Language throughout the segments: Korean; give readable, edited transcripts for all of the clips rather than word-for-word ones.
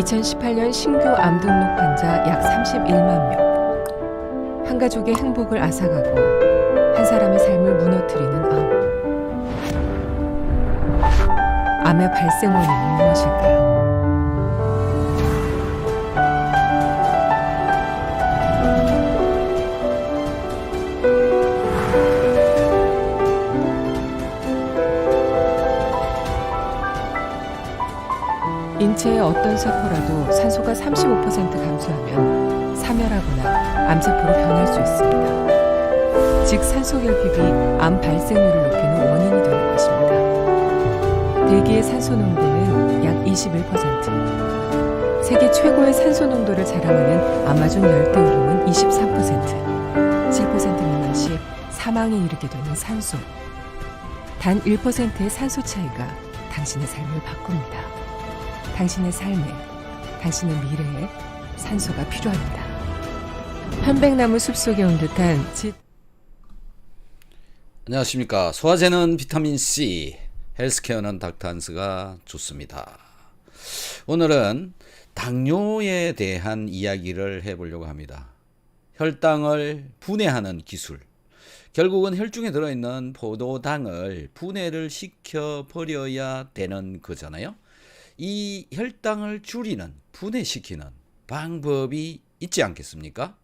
2018년 신규 암 등록 환자 약 31만 명. 한 가족의 행복을 앗아가고 한 사람의 삶을 무너뜨리는 암. 암의 발생 원인은 무엇일까요? 인체의 어떤 세포라도 산소가 35% 감소하면 사멸하거나 암세포로 변할 수 있습니다. 즉 산소결핍이 암 발생률을 높이는 원인이 되는 것입니다. 대기의 산소 농도는 약 21%, 세계 최고의 산소 농도를 자랑하는 아마존 열대우림은 23%, 7% 미만 시 사망에 이르게 되는 산소. 단 1%의 산소 차이가 당신의 삶을 바꿉니다. 당신의 삶에, 당신의 미래에 산소가 필요합니다. 편백나무 숲속에 온 듯한 안녕하십니까. 소화제는 비타민C, 헬스케어는 닥터한스가 좋습니다. 오늘은 당뇨에 대한 이야기를 해보려고 합니다. 혈당을 분해하는 기술. 결국은 혈중에 들어있는 포도당을 분해를 시켜버려야 되는 거잖아요. 이 혈당을 줄이는, 분해시키는 방법이 있지 않겠습니까?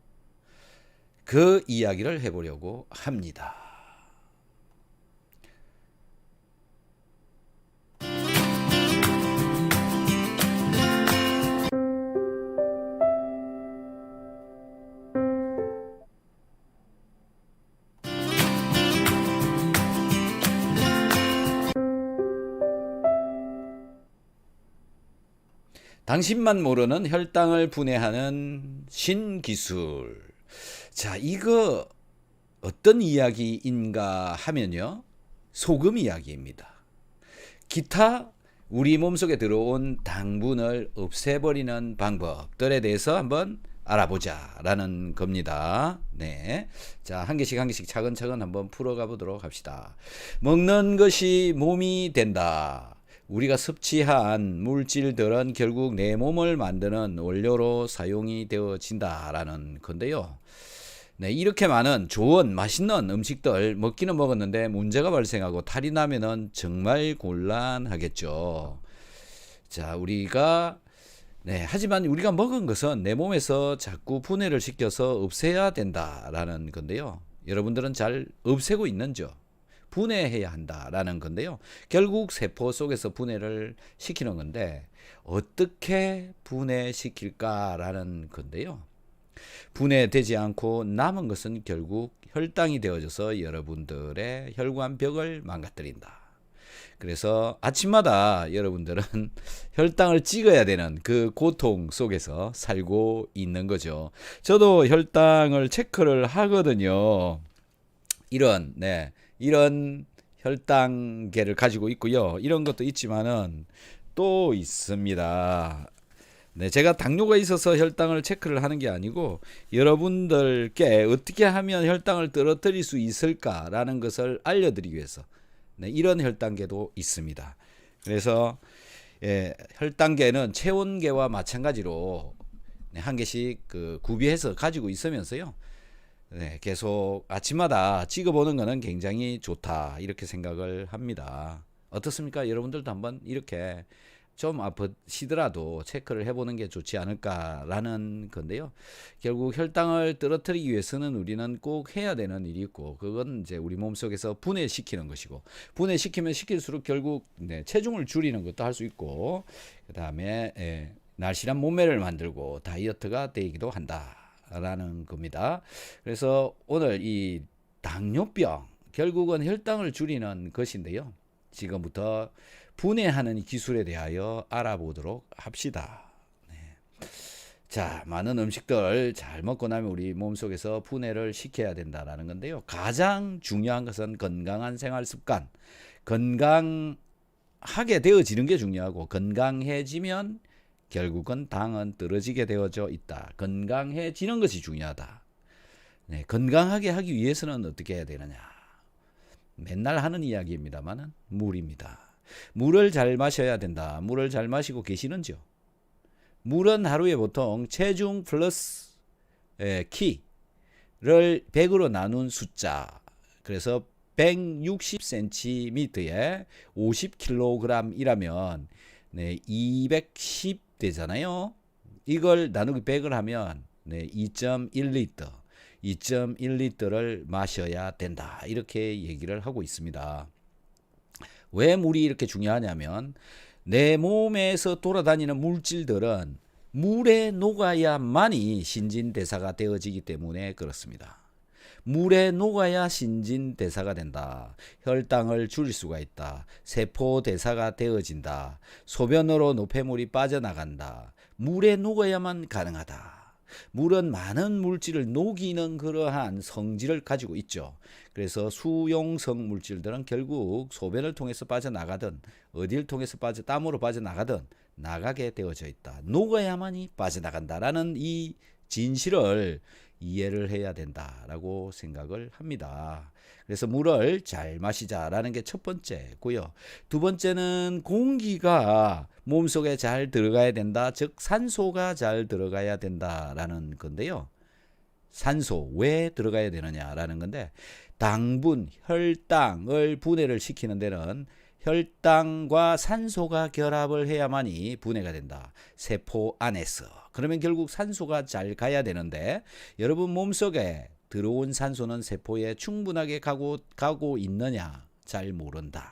그 이야기를 해보려고 합니다. 당신만 모르는 혈당을 분해하는 신기술. 자, 이거 어떤 이야기인가 하면요. 소금 이야기입니다. 기타 우리 몸속에 들어온 당분을 없애버리는 방법들에 대해서 한번 알아보자라는 겁니다. 네. 자, 한 개씩 차근차근 한번 풀어가 보도록 합시다. 먹는 것이 몸이 된다. 우리가 섭취한 물질들은 결국 내 몸을 만드는 원료로 사용이 되어진다라는 건데요. 네, 이렇게 많은 좋은 맛있는 음식들 먹기는 먹었는데 문제가 발생하고 탈이 나면은 정말 곤란하겠죠. 자, 하지만 우리가 먹은 것은 내 몸에서 자꾸 분해를 시켜서 없애야 된다라는 건데요. 여러분들은 잘 없애고 있는지요? 분해해야 한다라는 건데요. 결국 세포 속에서 분해를 시키는 건데 어떻게 분해시킬까라는 건데요. 분해되지 않고 남은 것은 결국 혈당이 되어져서 여러분들의 혈관벽을 망가뜨린다. 그래서 아침마다 여러분들은 혈당을 찍어야 되는 그 고통 속에서 살고 있는 거죠. 저도 혈당을 체크를 하거든요. 이런 혈당계를 가지고 있고요. 이런 것도 있지만은 또 있습니다. 네, 제가 당뇨가 있어서 혈당을 체크를 하는 게 아니고 여러분들께 어떻게 하면 혈당을 떨어뜨릴 수 있을까라는 것을 알려드리기 위해서 이런 혈당계도 있습니다. 그래서 혈당계는 체온계와 마찬가지로 한 개씩 구비해서 가지고 있으면서요. 계속 아침마다 찍어보는 것은 굉장히 좋다 이렇게 생각을 합니다. 어떻습니까? 여러분들도 한번 이렇게 좀 아프시더라도 체크를 해보는 게 좋지 않을까라는 건데요. 결국 혈당을 떨어뜨리기 위해서는 우리는 꼭 해야 되는 일이 있고 그건 이제 우리 몸속에서 분해시키는 것이고 분해시키면 시킬수록 결국 체중을 줄이는 것도 할 수 있고 그 다음에 날씬한 몸매를 만들고 다이어트가 되기도 한다. 라는 겁니다. 그래서 오늘 이 당뇨병 결국은 혈당을 줄이는 것인데요. 지금부터 분해하는 기술에 대하여 알아보도록 합시다. 자, 많은 음식들 잘 먹고 나면 우리 몸속에서 분해를 시켜야 된다라는 건데요. 가장 중요한 것은 건강한 생활 습관. 건강하게 되어지는 게 중요하고 건강해지면 결국은 당은 떨어지게 되어져 있다. 건강해지는 것이 중요하다. 건강하게 하기 위해서는 어떻게 해야 되느냐. 맨날 하는 이야기입니다만은 물입니다. 물을 잘 마셔야 된다. 물을 잘 마시고 계시는지요? 물은 하루에 보통 체중 플러스 키를 100으로 나눈 숫자. 그래서 160cm에 50kg이라면 210 되잖아요. 이걸 나누기 100을 하면 2.1리터. 2.1리터를 마셔야 된다. 이렇게 얘기를 하고 있습니다. 왜 물이 이렇게 중요하냐면 내 몸에서 돌아다니는 물질들은 물에 녹아야만이 신진대사가 되어지기 때문에 그렇습니다. 물에 녹아야 신진대사가 된다. 혈당을 줄일 수가 있다. 세포대사가 되어진다. 소변으로 노폐물이 빠져나간다. 물에 녹아야만 가능하다. 물은 많은 물질을 녹이는 그러한 성질을 가지고 있죠. 그래서 수용성 물질들은 결국 소변을 통해서 빠져나가든 어디를 통해서 땀으로 빠져나가든 나가게 되어져 있다. 녹아야만이 빠져나간다라는 이 진실을 이해를 해야 된다라고 생각을 합니다. 그래서 물을 잘 마시자라는 게 첫 번째고요. 두 번째는 공기가 몸속에 잘 들어가야 된다. 즉 산소가 잘 들어가야 된다라는 건데요. 산소 왜 들어가야 되느냐라는 건데 당분, 혈당을 분해를 시키는 데는 혈당과 산소가 결합을 해야만이 분해가 된다. 세포 안에서. 그러면 결국 산소가 잘 가야 되는데 여러분 몸속에 들어온 산소는 세포에 충분하게 가고 있느냐 잘 모른다.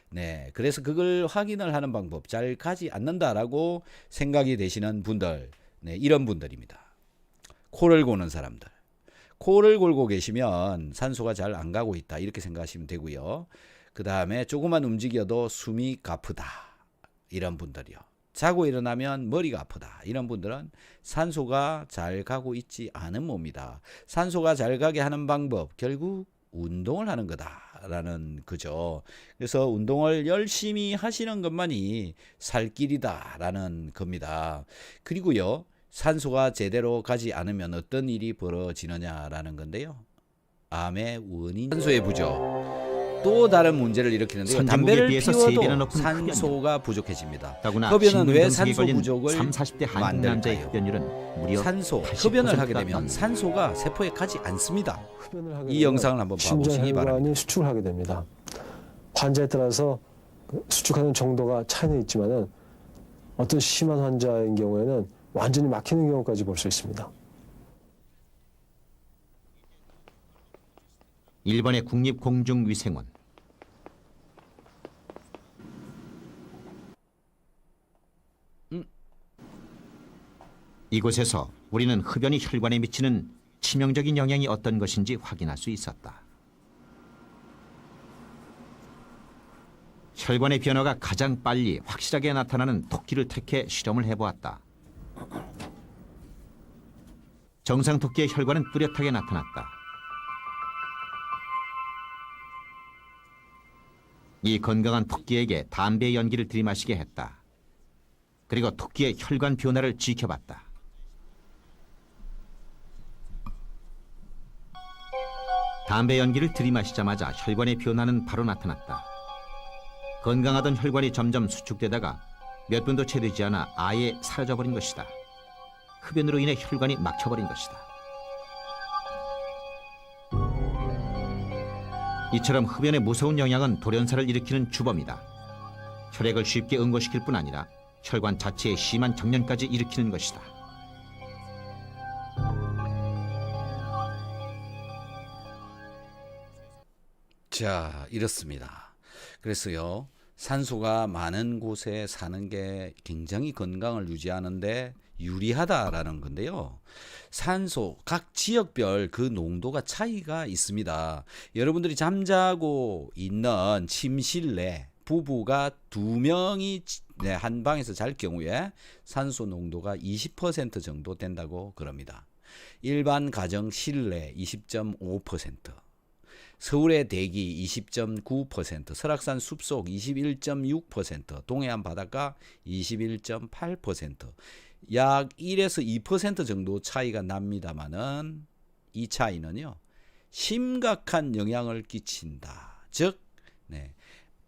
네, 그래서 그걸 확인을 하는 방법 잘 가지 않는다라고 생각이 되시는 분들, 네, 이런 분들입니다. 코를 고는 사람들. 코를 골고 계시면 산소가 잘 안 가고 있다 이렇게 생각하시면 되고요. 그 다음에 조금만 움직여도 숨이 가쁘다 이런 분들이요. 자고 일어나면 머리가 아프다 이런 분들은 산소가 잘 가고 있지 않은 몸이다. 산소가 잘 가게 하는 방법 결국 운동을 하는 거다라는 거죠. 그래서 운동을 열심히 하시는 것만이 살 길이다라는 겁니다. 그리고요. 산소가 제대로 가지 않으면 어떤 일이 벌어지느냐라는 건데요. 암의 원인 산소의 부족. 또 다른 문제를 일으키는데요. 담배를 피워도 산소가 부족해집니다. 흡연은 왜 산소 부족을 30, 40대 한국 남자의 흡연율은 무려 산소, 흡연을 하게 되면 산소가 세포에 가지 않습니다. 이 영상을 한번 봐보시기 바랍니다. 심장혈관이 수축을 하게 됩니다. 환자에 따라서 수축하는 정도가 차이는 있지만은 어떤 심한 환자인 경우에는 완전히 막히는 경우까지 볼 수 있습니다. 일본의 국립공중위생원. 이곳에서 우리는 흡연이 혈관에 미치는 치명적인 영향이 어떤 것인지 확인할 수 있었다. 혈관의 변화가 가장 빨리 확실하게 나타나는 토끼를 택해 실험을 해보았다. 정상 토끼의 혈관은 뚜렷하게 나타났다. 이 건강한 토끼에게 담배 연기를 들이마시게 했다. 그리고 토끼의 혈관 변화를 지켜봤다. 담배 연기를 들이마시자마자 혈관의 변화는 바로 나타났다. 건강하던 혈관이 점점 수축되다가 몇 분도 채 되지 않아 아예 사라져버린 것이다. 흡연으로 인해 혈관이 막혀버린 것이다. 이처럼 흡연의 무서운 영향은 돌연사를 일으키는 주범이다. 혈액을 쉽게 응고시킬 뿐 아니라 혈관 자체에 심한 정년까지 일으키는 것이다. 자, 이렇습니다. 그래서요. 산소가 많은 곳에 사는 게 굉장히 건강을 유지하는데 유리하다라는 건데요. 산소 각 지역별 그 농도가 차이가 있습니다. 여러분들이 잠자고 있는 침실 내 부부가 2명이 한 방에서 잘 경우에 산소 농도가 20% 정도 된다고 그럽니다. 일반 가정 실내 20.5%, 서울의 대기 20.9%, 설악산 숲속 21.6%, 동해안 바닷가 21.8%, 약 1에서 2% 정도 차이가 납니다만은 이 차이는요 심각한 영향을 끼친다. 즉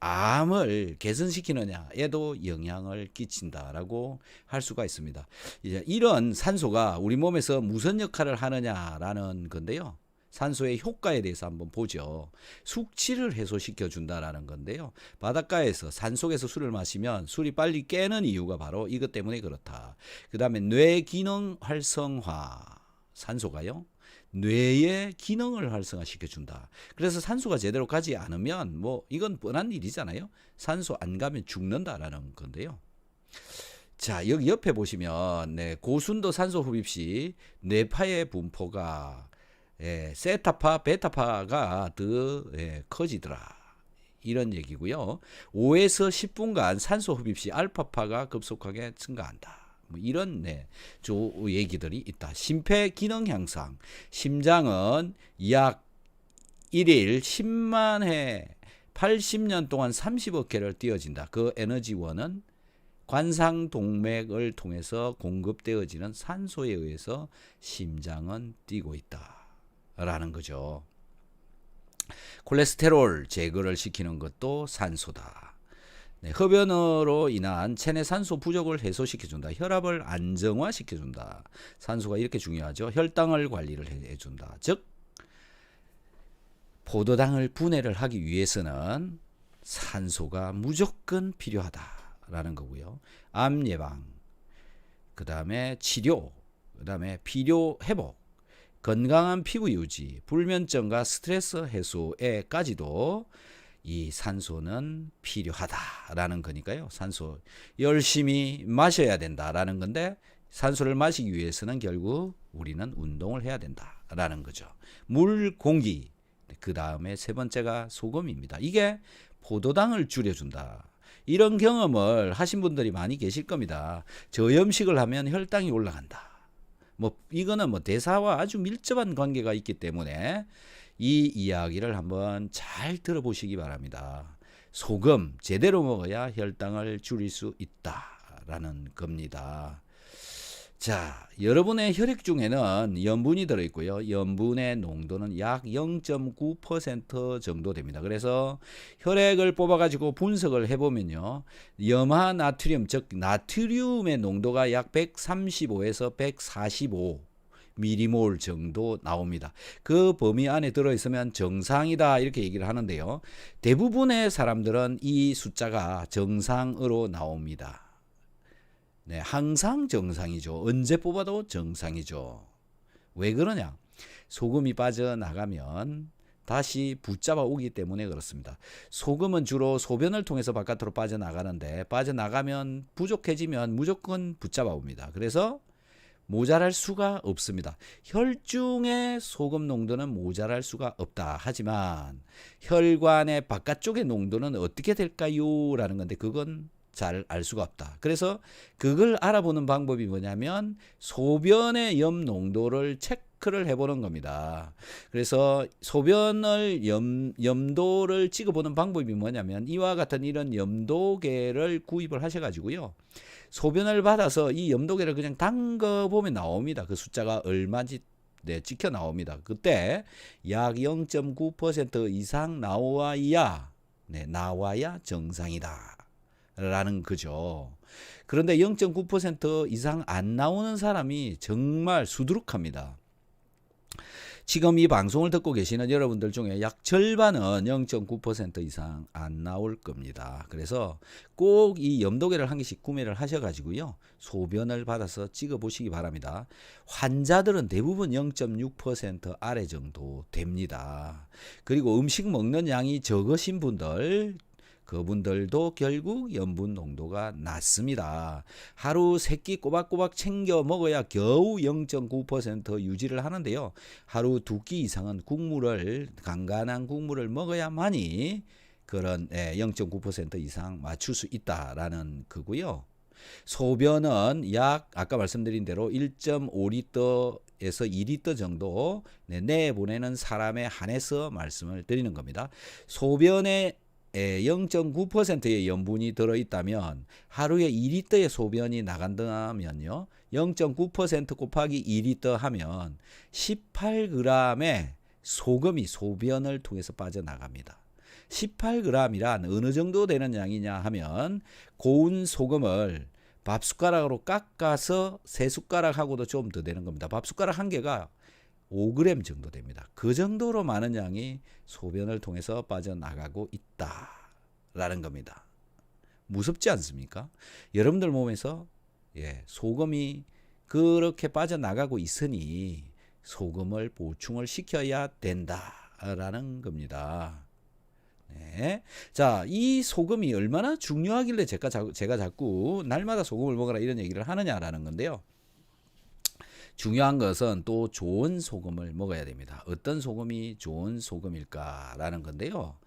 암을 개선시키느냐에도 영향을 끼친다라고 할 수가 있습니다. 이제 이런 산소가 우리 몸에서 무슨 역할을 하느냐라는 건데요. 산소의 효과에 대해서 한번 보죠. 숙취를 해소시켜 준다라는 건데요. 바닷가에서 산속에서 술을 마시면 술이 빨리 깨는 이유가 바로 이것 때문에 그렇다. 그 다음에 뇌 기능 활성화, 산소가요. 뇌의 기능을 활성화시켜 준다. 그래서 산소가 제대로 가지 않으면 뭐 이건 뻔한 일이잖아요. 산소 안 가면 죽는다라는 건데요. 자, 여기 옆에 보시면 고순도 산소 흡입 시 뇌파의 분포가 세타파, 베타파가 더 커지더라. 이런 얘기고요. 5에서 10분간 산소 흡입 시 알파파가 급속하게 증가한다. 뭐 이런 얘기들이 있다. 심폐 기능 향상. 심장은 약 1일 10만 회 80년 동안 30억 회를 뛰어진다. 그 에너지원은 관상동맥을 통해서 공급되어지는 산소에 의해서 심장은 뛰고 있다. 라는 거죠. 콜레스테롤 제거를 시키는 것도 산소다. 흡연으로 인한 체내 산소 부족을 해소시켜준다. 혈압을 안정화시켜준다. 산소가 이렇게 중요하죠. 혈당을 관리를 해준다. 즉 포도당을 분해를 하기 위해서는 산소가 무조건 필요하다라는 거고요. 암 예방, 그 다음에 치료, 그 다음에 피로 회복, 건강한 피부 유지, 불면증과 스트레스 해소에까지도 이 산소는 필요하다라는 거니까요. 산소 열심히 마셔야 된다라는 건데 산소를 마시기 위해서는 결국 우리는 운동을 해야 된다라는 거죠. 물, 공기, 그 다음에 세 번째가 소금입니다. 이게 포도당을 줄여준다. 이런 경험을 하신 분들이 많이 계실 겁니다. 저염식을 하면 혈당이 올라간다. 뭐 이거는 뭐 대사와 아주 밀접한 관계가 있기 때문에 이 이야기를 한번 잘 들어보시기 바랍니다. 소금 제대로 먹어야 혈당을 줄일 수 있다라는 겁니다. 자, 여러분의 혈액 중에는 염분이 들어있고요. 염분의 농도는 약 0.9% 정도 됩니다. 그래서 혈액을 뽑아가지고 분석을 해보면요. 염화 나트륨, 즉 나트륨의 농도가 약 135에서 145 미리몰 정도 나옵니다. 그 범위 안에 들어있으면 정상이다 이렇게 얘기를 하는데요. 대부분의 사람들은 이 숫자가 정상으로 나옵니다. 네, 항상 정상이죠. 언제 뽑아도 정상이죠. 왜 그러냐? 소금이 빠져나가면 다시 붙잡아 오기 때문에 그렇습니다. 소금은 주로 소변을 통해서 바깥으로 빠져나가는데 빠져나가면 부족해지면 무조건 붙잡아 옵니다. 그래서 모자랄 수가 없습니다. 혈중의 소금 농도는 모자랄 수가 없다. 하지만 혈관의 바깥쪽의 농도는 어떻게 될까요? 라는 건데 그건 잘 알 수가 없다. 그래서 그걸 알아보는 방법이 뭐냐면 소변의 염 농도를 체크를 해보는 겁니다. 그래서 소변을 염도를 찍어보는 방법이 뭐냐면 이와 같은 이런 염도계를 구입을 하셔가지고요. 소변을 받아서 이 염도계를 그냥 담궈보면 나옵니다. 그 숫자가 얼마인지 찍혀 나옵니다. 그때 약 0.9% 이상 나와야 정상이다. 라는 거죠. 그런데 0.9% 이상 안 나오는 사람이 정말 수두룩합니다. 지금 이 방송을 듣고 계시는 여러분들 중에 약 절반은 0.9% 이상 안 나올 겁니다. 그래서 꼭 이 염도계를 한 개씩 구매를 하셔가지고요. 소변을 받아서 찍어보시기 바랍니다. 환자들은 대부분 0.6% 아래 정도 됩니다. 그리고 음식 먹는 양이 적으신 분들 그분들도 결국 염분 농도가 낮습니다. 하루 3끼 꼬박꼬박 챙겨 먹어야 겨우 0.9% 유지를 하는데요. 하루 2끼 이상은 간간한 국물을 먹어야만이 그런 0.9% 이상 맞출 수 있다라는 거고요. 소변은 약 아까 말씀드린 대로 1.5리터에서 2리터 정도 내보내는 사람에 한해서 말씀을 드리는 겁니다. 소변에 0.9%의 염분이 들어있다면 하루에 2리터의 소변이 나간다면요. 0.9% 곱하기 2리터 하면 18g의 소금이 소변을 통해서 빠져나갑니다. 18g이란 어느 정도 되는 양이냐 하면 고운 소금을 밥숟가락으로 깎아서 3숟가락하고도 좀 더 되는 겁니다. 밥숟가락 한 개가 5g 정도 됩니다. 그 정도로 많은 양이 소변을 통해서 빠져나가고 있다라는 겁니다. 무섭지 않습니까? 여러분들 몸에서 소금이 그렇게 빠져나가고 있으니 소금을 보충을 시켜야 된다라는 겁니다. 네. 자, 이 소금이 얼마나 중요하길래 제가 자꾸 날마다 소금을 먹어라 이런 얘기를 하느냐라는 건데요. 중요한 것은 또 좋은 소금을 먹어야 됩니다. 어떤 소금이 좋은 소금일까라는 건데요.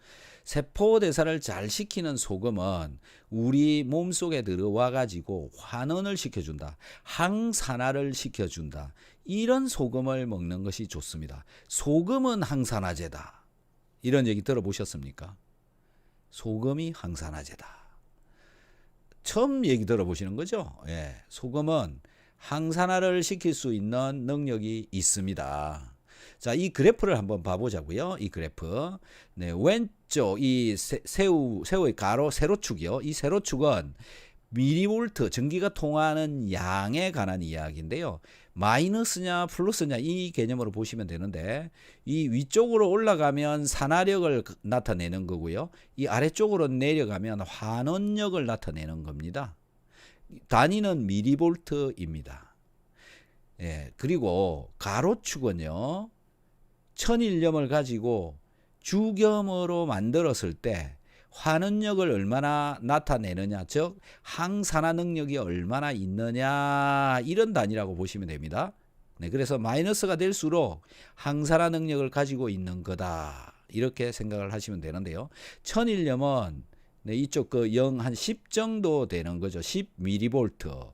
세포 대사를 잘 시키는 소금은 우리 몸속에 들어와 가지고 환원을 시켜준다. 항산화를 시켜준다. 이런 소금을 먹는 것이 좋습니다. 소금은 항산화제다. 이런 얘기 들어보셨습니까? 소금이 항산화제다. 처음 얘기 들어보시는 거죠? 소금은 항산화를 시킬 수 있는 능력이 있습니다. 자, 이 그래프를 한번 봐보자고요. 이 그래프. 네, 왼쪽 이 새우의 가로 세로축이요. 이 세로축은 미리볼트 전기가 통하는 양에 관한 이야기인데요. 마이너스냐 플러스냐 이 개념으로 보시면 되는데 이 위쪽으로 올라가면 산화력을 나타내는 거고요. 이 아래쪽으로 내려가면 환원력을 나타내는 겁니다. 단위는 미리볼트입니다. 그리고 가로축은요. 천일염을 가지고 주겸으로 만들었을 때 환원력을 얼마나 나타내느냐, 즉 항산화 능력이 얼마나 있느냐 이런 단위라고 보시면 됩니다. 그래서 마이너스가 될수록 항산화 능력을 가지고 있는 거다 이렇게 생각을 하시면 되는데요. 천일염은 이쪽 그 0 한 10 정도 되는 거죠. 10mV.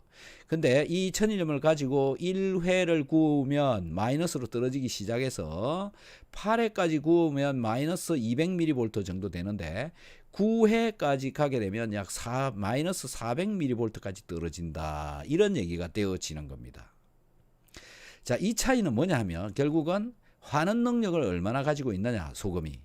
근데 이 천일염을 가지고 1회를 구우면 마이너스로 떨어지기 시작해서 8회까지 구우면 마이너스 200mV 정도 되는데 9회까지 가게 되면 약 마이너스 400mV까지 떨어진다. 이런 얘기가 되어지는 겁니다. 자, 이 차이는 뭐냐 하면 결국은 환원 능력을 얼마나 가지고 있느냐, 소금이.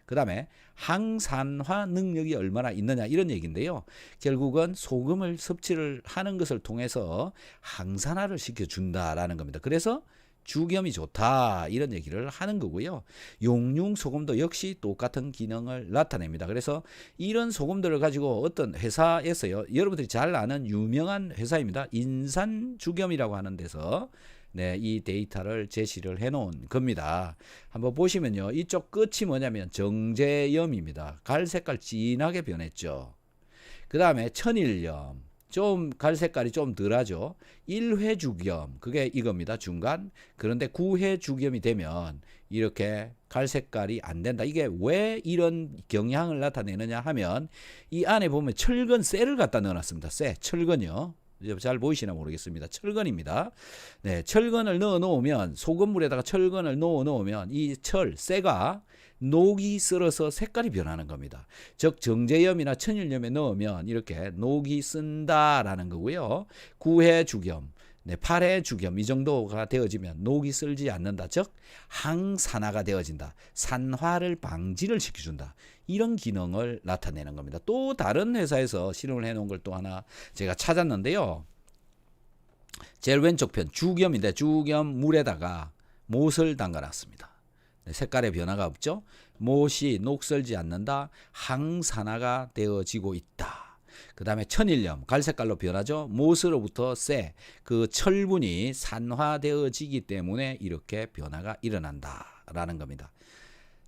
그 다음에 항산화 능력이 얼마나 있느냐 이런 얘기인데요. 결국은 소금을 섭취를 하는 것을 통해서 항산화를 시켜준다라는 겁니다. 그래서 주겸이 좋다 이런 얘기를 하는 거고요. 용융소금도 역시 똑같은 기능을 나타냅니다. 그래서 이런 소금들을 가지고 어떤 회사에서요. 여러분들이 잘 아는 유명한 회사입니다. 인산주겸이라고 하는 데서 이 데이터를 제시를 해 놓은 겁니다. 한번 보시면요. 이쪽 끝이 뭐냐면 정제염입니다. 갈색깔 진하게 변했죠. 그 다음에 천일염. 좀 갈색깔이 좀 덜하죠. 1회 주겸. 그게 이겁니다. 중간. 그런데 9회 주겸이 되면 이렇게 갈색깔이 안 된다. 이게 왜 이런 경향을 나타내느냐 하면 이 안에 보면 철근 쇠를 갖다 넣어놨습니다. 쇠, 철근이요. 잘 보이시나 모르겠습니다. 철근입니다. 철근을 넣어 놓으면 소금물에다가 철근을 넣어 놓으면 이 쇠가 녹이 쓸어서 색깔이 변하는 겁니다. 즉 정제염이나 천일염에 넣으면 이렇게 녹이 쓴다라는 거고요. 9회 주겸, 8회 주겸 이 정도가 되어지면 녹이 쓸지 않는다. 즉 항산화가 되어진다. 산화를 방지를 시켜준다. 이런 기능을 나타내는 겁니다. 또 다른 회사에서 실험을 해놓은 걸 또 하나 제가 찾았는데요. 제일 왼쪽 편 주겸인데 주겸 물에다가 못을 담가놨습니다. 색깔의 변화가 없죠. 못이 녹슬지 않는다. 항산화가 되어지고 있다. 그 다음에 천일염 갈색깔로 변하죠. 못으로부터 그 철분이 산화되어지기 때문에 이렇게 변화가 일어난다라는 겁니다.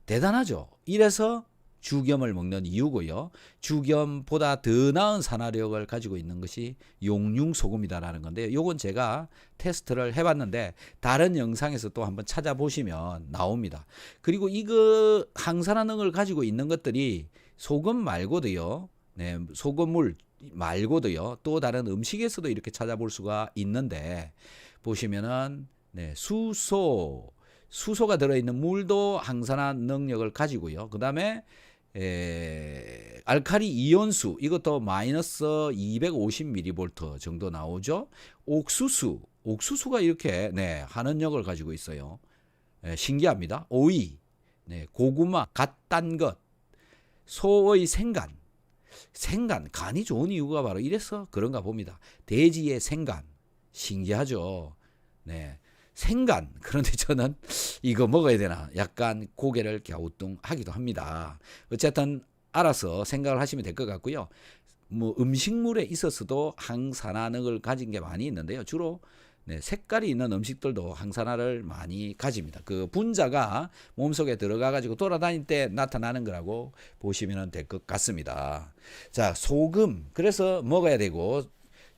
대단하죠. 이래서 주겸을 먹는 이유고요. 주겸보다 더 나은 산화력을 가지고 있는 것이 용융소금이다라는 건데요. 요건 제가 테스트를 해봤는데 다른 영상에서 또 한번 찾아보시면 나옵니다. 그리고 이거 항산화 능을 가지고 있는 것들이 소금 말고도요. 소금물 말고도요. 또 다른 음식에서도 이렇게 찾아볼 수가 있는데 보시면은 수소가 들어있는 물도 항산화 능력을 가지고요. 그 다음에 알칼리 이온수 이것도 마이너스 250mV 정도 나오죠. 옥수수가 이렇게 환원력을 가지고 있어요. 신기합니다. 오이, 고구마, 갓 딴 것, 소의 생간, 간이 좋은 이유가 바로 이래서 그런가 봅니다. 돼지의 생간, 신기하죠. 네, 생간. 그런데 저는 이거 먹어야 되나 약간 고개를 갸우뚱하기도 합니다. 어쨌든 알아서 생각을 하시면 될 것 같고요. 뭐 음식물에 있어서도 항산화능을 가진 게 많이 있는데요. 주로 색깔이 있는 음식들도 항산화를 많이 가집니다. 그 분자가 몸속에 들어가 가지고 돌아다닐 때 나타나는 거라고 보시면 될 것 같습니다. 자, 소금. 그래서 먹어야 되고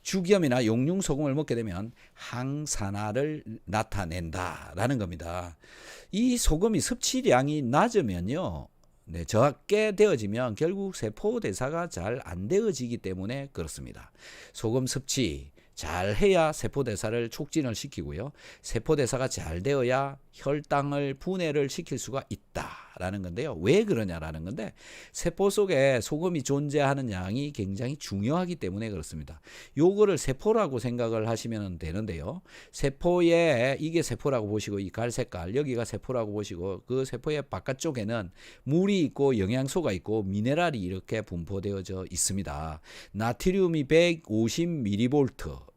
죽염이나 용융 소금을 먹게 되면 항산화를 나타낸다라는 겁니다. 이 소금이 섭취량이 낮으면요. 적게 되어지면 결국 세포 대사가 잘 안 되어지기 때문에 그렇습니다. 소금 섭취 잘 해야 세포 대사를 촉진을 시키고요. 세포 대사가 잘 되어야 혈당을 분해를 시킬 수가 있다라는 건데요. 왜 그러냐라는 건데 세포 속에 소금이 존재하는 양이 굉장히 중요하기 때문에 그렇습니다. 요거를 세포라고 생각을 하시면 되는데요. 세포에 이게 세포라고 보시고 이 갈색깔 여기가 세포라고 보시고 그 세포의 바깥쪽에는 물이 있고 영양소가 있고 미네랄이 이렇게 분포되어져 있습니다. 나트륨이 150mV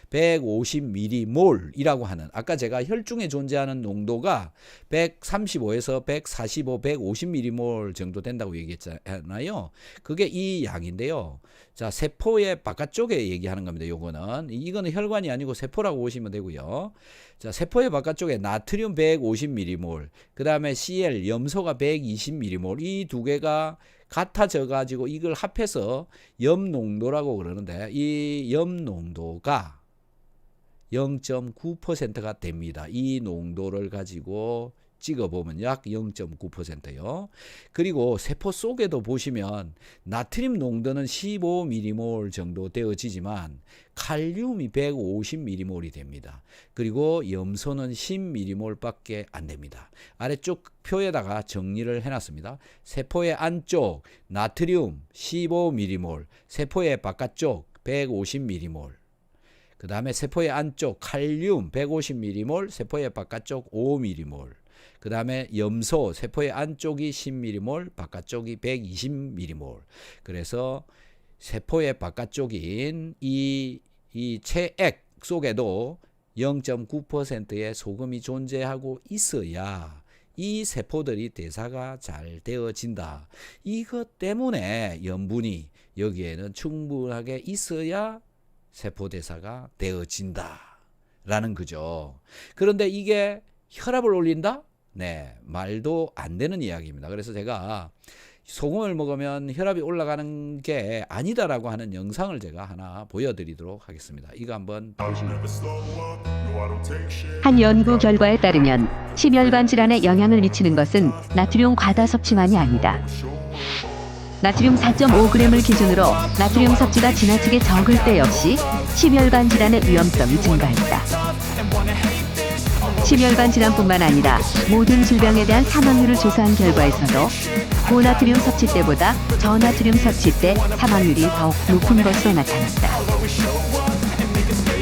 150m몰이라고 하는 아까 제가 혈중에 존재하는 농도가 135에서 145, 150m몰 정도 된다고 얘기했잖아요. 그게 이 양인데요. 자, 세포의 바깥쪽에 얘기하는 겁니다. 이거는 혈관이 아니고 세포라고 보시면 되고요. 자, 세포의 바깥쪽에 나트륨 150m몰, 그 다음에 Cl 염소가 120m몰, 이 두 개가 같아져 가지고 이걸 합해서 염 농도라고 그러는데 이 염 농도가 0.9%가 됩니다. 이 농도를 가지고 찍어보면 약 0.9%요. 그리고 세포 속에도 보시면 나트륨 농도는 15m몰 정도 되어지지만 칼륨이 150m몰이 됩니다. 그리고 염소는 10m몰 밖에 안 됩니다. 아래쪽 표에다가 정리를 해놨습니다. 세포의 안쪽 나트륨 15m몰, 세포의 바깥쪽 150m몰, 그 다음에 세포의 안쪽 칼륨 150m몰, 세포의 바깥쪽 5m몰, 그 다음에 염소 세포의 안쪽이 10m몰, 바깥쪽이 120m몰. 그래서 세포의 바깥쪽인 이 체액 속에도 0.9%의 소금이 존재하고 있어야 이 세포들이 대사가 잘 되어진다. 이것 때문에 염분이 여기에는 충분하게 있어야 세포 대사가 되어진다라는 거죠. 그런데 이게 혈압을 올린다? 네, 말도 안 되는 이야기입니다. 그래서 제가 소금을 먹으면 혈압이 올라가는 게 아니다라고 하는 영상을 제가 하나 보여드리도록 하겠습니다. 이거 한번 보시죠. 한 연구 결과에 따르면 심혈관 질환에 영향을 미치는 것은 나트륨 과다 섭취만이 아니다. 나트륨 4.5g을 기준으로 나트륨 섭취가 지나치게 적을 때 역시 심혈관 질환의 위험성이 증가했다. 심혈관 질환뿐만 아니라 모든 질병에 대한 사망률을 조사한 결과에서도 고나트륨 섭취 때보다 저나트륨 섭취 때 사망률이 더욱 높은 것으로 나타났다.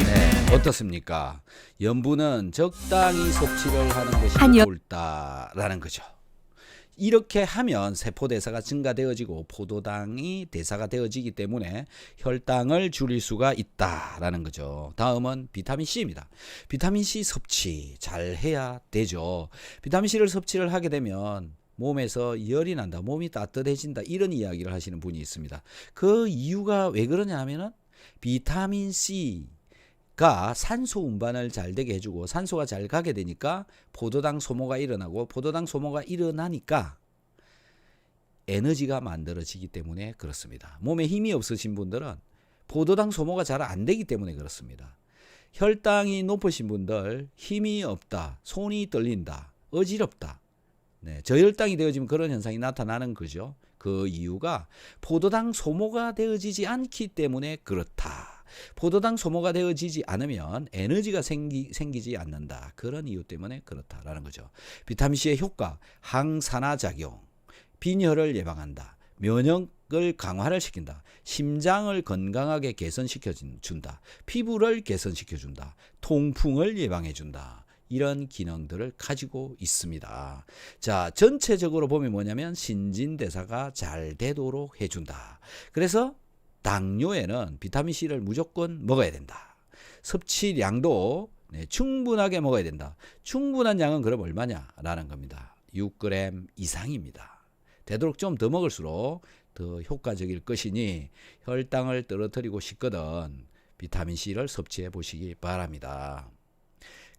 네, 어떻습니까? 염분은 적당히 섭취를 하는 것이 옳다라는 거죠. 이렇게 하면 세포 대사가 증가되어지고 포도당이 대사가 되어지기 때문에 혈당을 줄일 수가 있다라는 거죠. 다음은 비타민 C입니다. 비타민 C 섭취 잘 해야 되죠. 비타민 C를 섭취를 하게 되면 몸에서 열이 난다, 몸이 따뜻해진다, 이런 이야기를 하시는 분이 있습니다. 그 이유가 왜 그러냐 하면은 비타민 C가 산소 운반을 잘 되게 해주고 산소가 잘 가게 되니까 포도당 소모가 일어나고 포도당 소모가 일어나니까 에너지가 만들어지기 때문에 그렇습니다. 몸에 힘이 없으신 분들은 포도당 소모가 잘 안 되기 때문에 그렇습니다. 혈당이 높으신 분들 힘이 없다, 손이 떨린다, 어지럽다, 저혈당이 되어지면 그런 현상이 나타나는 거죠. 그 이유가 포도당 소모가 되어지지 않기 때문에 그렇다. 포도당 소모가 되어지지 않으면 에너지가 생기지 않는다. 그런 이유 때문에 그렇다라는 거죠. 비타민C의 효과, 항산화 작용, 빈혈을 예방한다, 면역을 강화를 시킨다, 심장을 건강하게 개선시켜준다, 피부를 개선시켜준다, 통풍을 예방해준다. 이런 기능들을 가지고 있습니다. 자, 전체적으로 보면 뭐냐면 신진대사가 잘 되도록 해준다. 그래서 당뇨에는 비타민C를 무조건 먹어야 된다. 섭취량도 충분하게 먹어야 된다. 충분한 양은 그럼 얼마냐라는 겁니다. 6g 이상입니다. 되도록 좀 더 먹을수록 더 효과적일 것이니 혈당을 떨어뜨리고 싶거든 비타민C를 섭취해 보시기 바랍니다.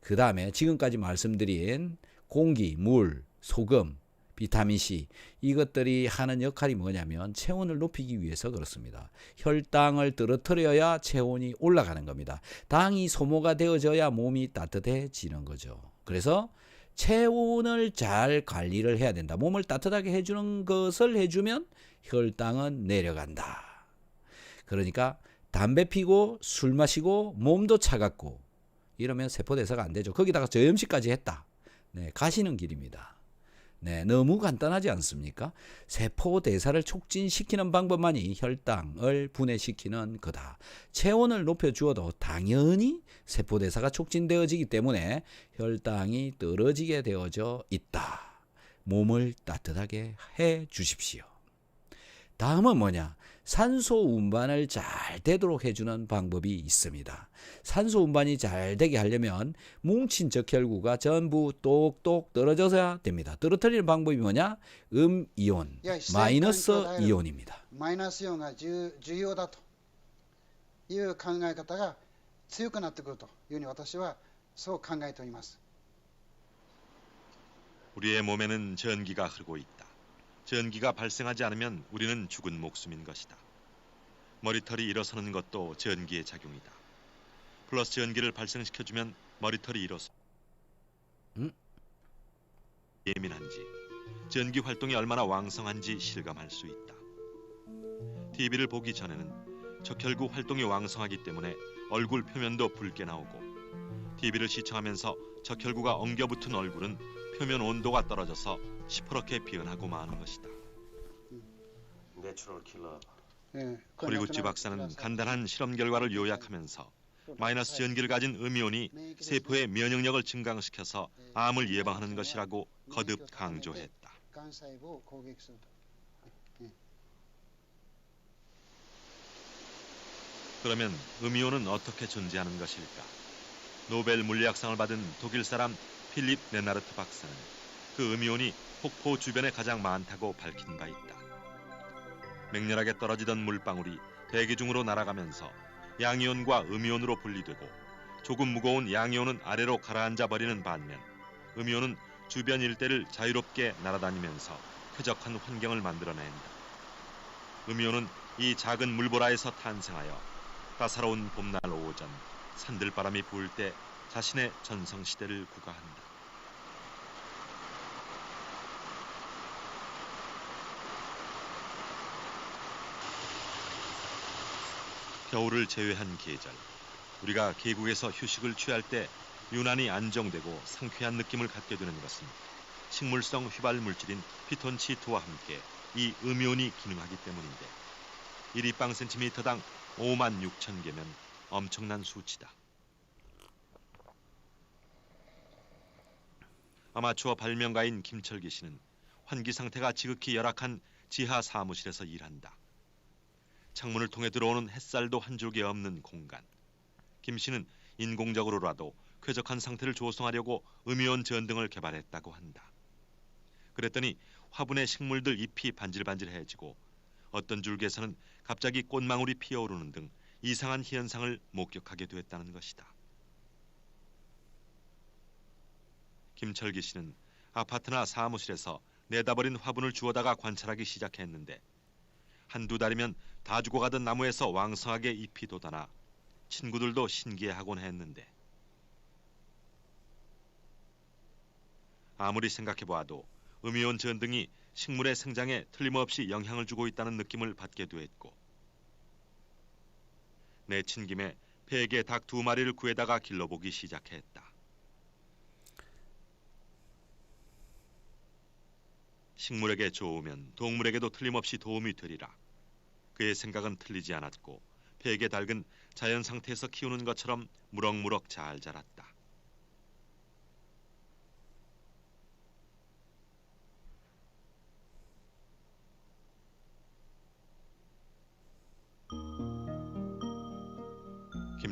그 다음에 지금까지 말씀드린 공기, 물, 소금, 비타민C 이것들이 하는 역할이 뭐냐면 체온을 높이기 위해서 그렇습니다. 혈당을 떨어뜨려야 체온이 올라가는 겁니다. 당이 소모가 되어져야 몸이 따뜻해지는 거죠. 그래서 체온을 잘 관리를 해야 된다. 몸을 따뜻하게 해주는 것을 해주면 혈당은 내려간다. 그러니까 담배 피고 술 마시고 몸도 차갑고 이러면 세포대사가 안 되죠. 거기다가 저염식까지 했다. 네, 가시는 길입니다. 네, 너무 간단하지 않습니까? 세포대사를 촉진시키는 방법만이 혈당을 분해시키는 거다. 체온을 높여주어도 당연히 세포대사가 촉진되어지기 때문에 혈당이 떨어지게 되어져 있다. 몸을 따뜻하게 해 주십시오. 다음은 뭐냐? 산소 운반을 잘 되도록 해주는 방법이 있습니다. 산소 운반이 잘 되게 하려면 뭉친 적혈구가 전부 똑똑 떨어져야 됩니다. 떨어뜨리는 방법이 뭐냐? 음이온, 마이너스 이온입니다. マイナスイオンが重要だという考え方が強くなってくるというふうに私はそう考えております。 우리의 몸에는 전기가 흐르고 있다. 전기가 발생하지 않으면 우리는 죽은 목숨인 것이다. 머리털이 일어서는 것도 전기의 작용이다. 플러스 전기를 발생시켜주면 머리털이 일어서 예민한지 전기 활동이 얼마나 왕성한지 실감할 수 있다. TV를 보기 전에는 적혈구 활동이 왕성하기 때문에 얼굴 표면도 붉게 나오고 TV를 시청하면서 적혈구가 엉겨붙은 얼굴은 표면 온도가 떨어져서 시퍼렇게 변하고 마는 것이다. 호리구찌 박사는 간단한 실험 결과를 요약하면서 마이너스 전기를 가진 음이온이 세포의 면역력을 증강시켜서 암을 예방하는 것이라고 거듭 강조했다. 그러면 음이온은 어떻게 존재하는 것일까? 노벨 물리학상을 받은 독일 사람 필립 레나르트 박사는 그 음이온이 폭포 주변에 가장 많다고 밝힌 바 있다. 맹렬하게 떨어지던 물방울이 대기 중으로 날아가면서 양이온과 음이온으로 분리되고 조금 무거운 양이온은 아래로 가라앉아 버리는 반면 음이온은 주변 일대를 자유롭게 날아다니면서 쾌적한 환경을 만들어낸다. 음이온은 이 작은 물보라에서 탄생하여 따사로운 봄날 오전 산들바람이 부을 때 자신의 전성시대를 구가한다. 겨울을 제외한 계절, 우리가 계곡에서 휴식을 취할 때 유난히 안정되고 상쾌한 느낌을 갖게 되는 것은 식물성 휘발 물질인 피톤치드와 함께 이 음이온이 기능하기 때문인데 1立方cm당 56,000개면 엄청난 수치다. 아마추어 발명가인 김철기 씨는 환기 상태가 지극히 열악한 지하 사무실에서 일한다. 창문을 통해 들어오는 햇살도 한 줄기 없는 공간. 김 씨는 인공적으로라도 쾌적한 상태를 조성하려고 음이온 전등을 개발했다고 한다. 그랬더니 화분의 식물들 잎이 반질반질해지고 어떤 줄기에서는 갑자기 꽃망울이 피어오르는 등 이상한 현상을 목격하게 됐다는 것이다. 김철기 씨는 아파트나 사무실에서 내다버린 화분을 주워다가 관찰하기 시작했는데 한두 달이면 다 죽어가던 나무에서 왕성하게 잎이 돋아나 친구들도 신기해하곤 했는데 아무리 생각해보아도 음이온 전등이 식물의 생장에 틀림없이 영향을 주고 있다는 느낌을 받게 됐고 내친 김에 폐에게 닭 2마리를 구해다가 길러보기 시작했다. 식물에게 좋으면 동물에게도 틀림없이 도움이 되리라. 그의 생각은 틀리지 않았고 폐에게 닭은 자연 상태에서 키우는 것처럼 무럭무럭 잘 자랐다.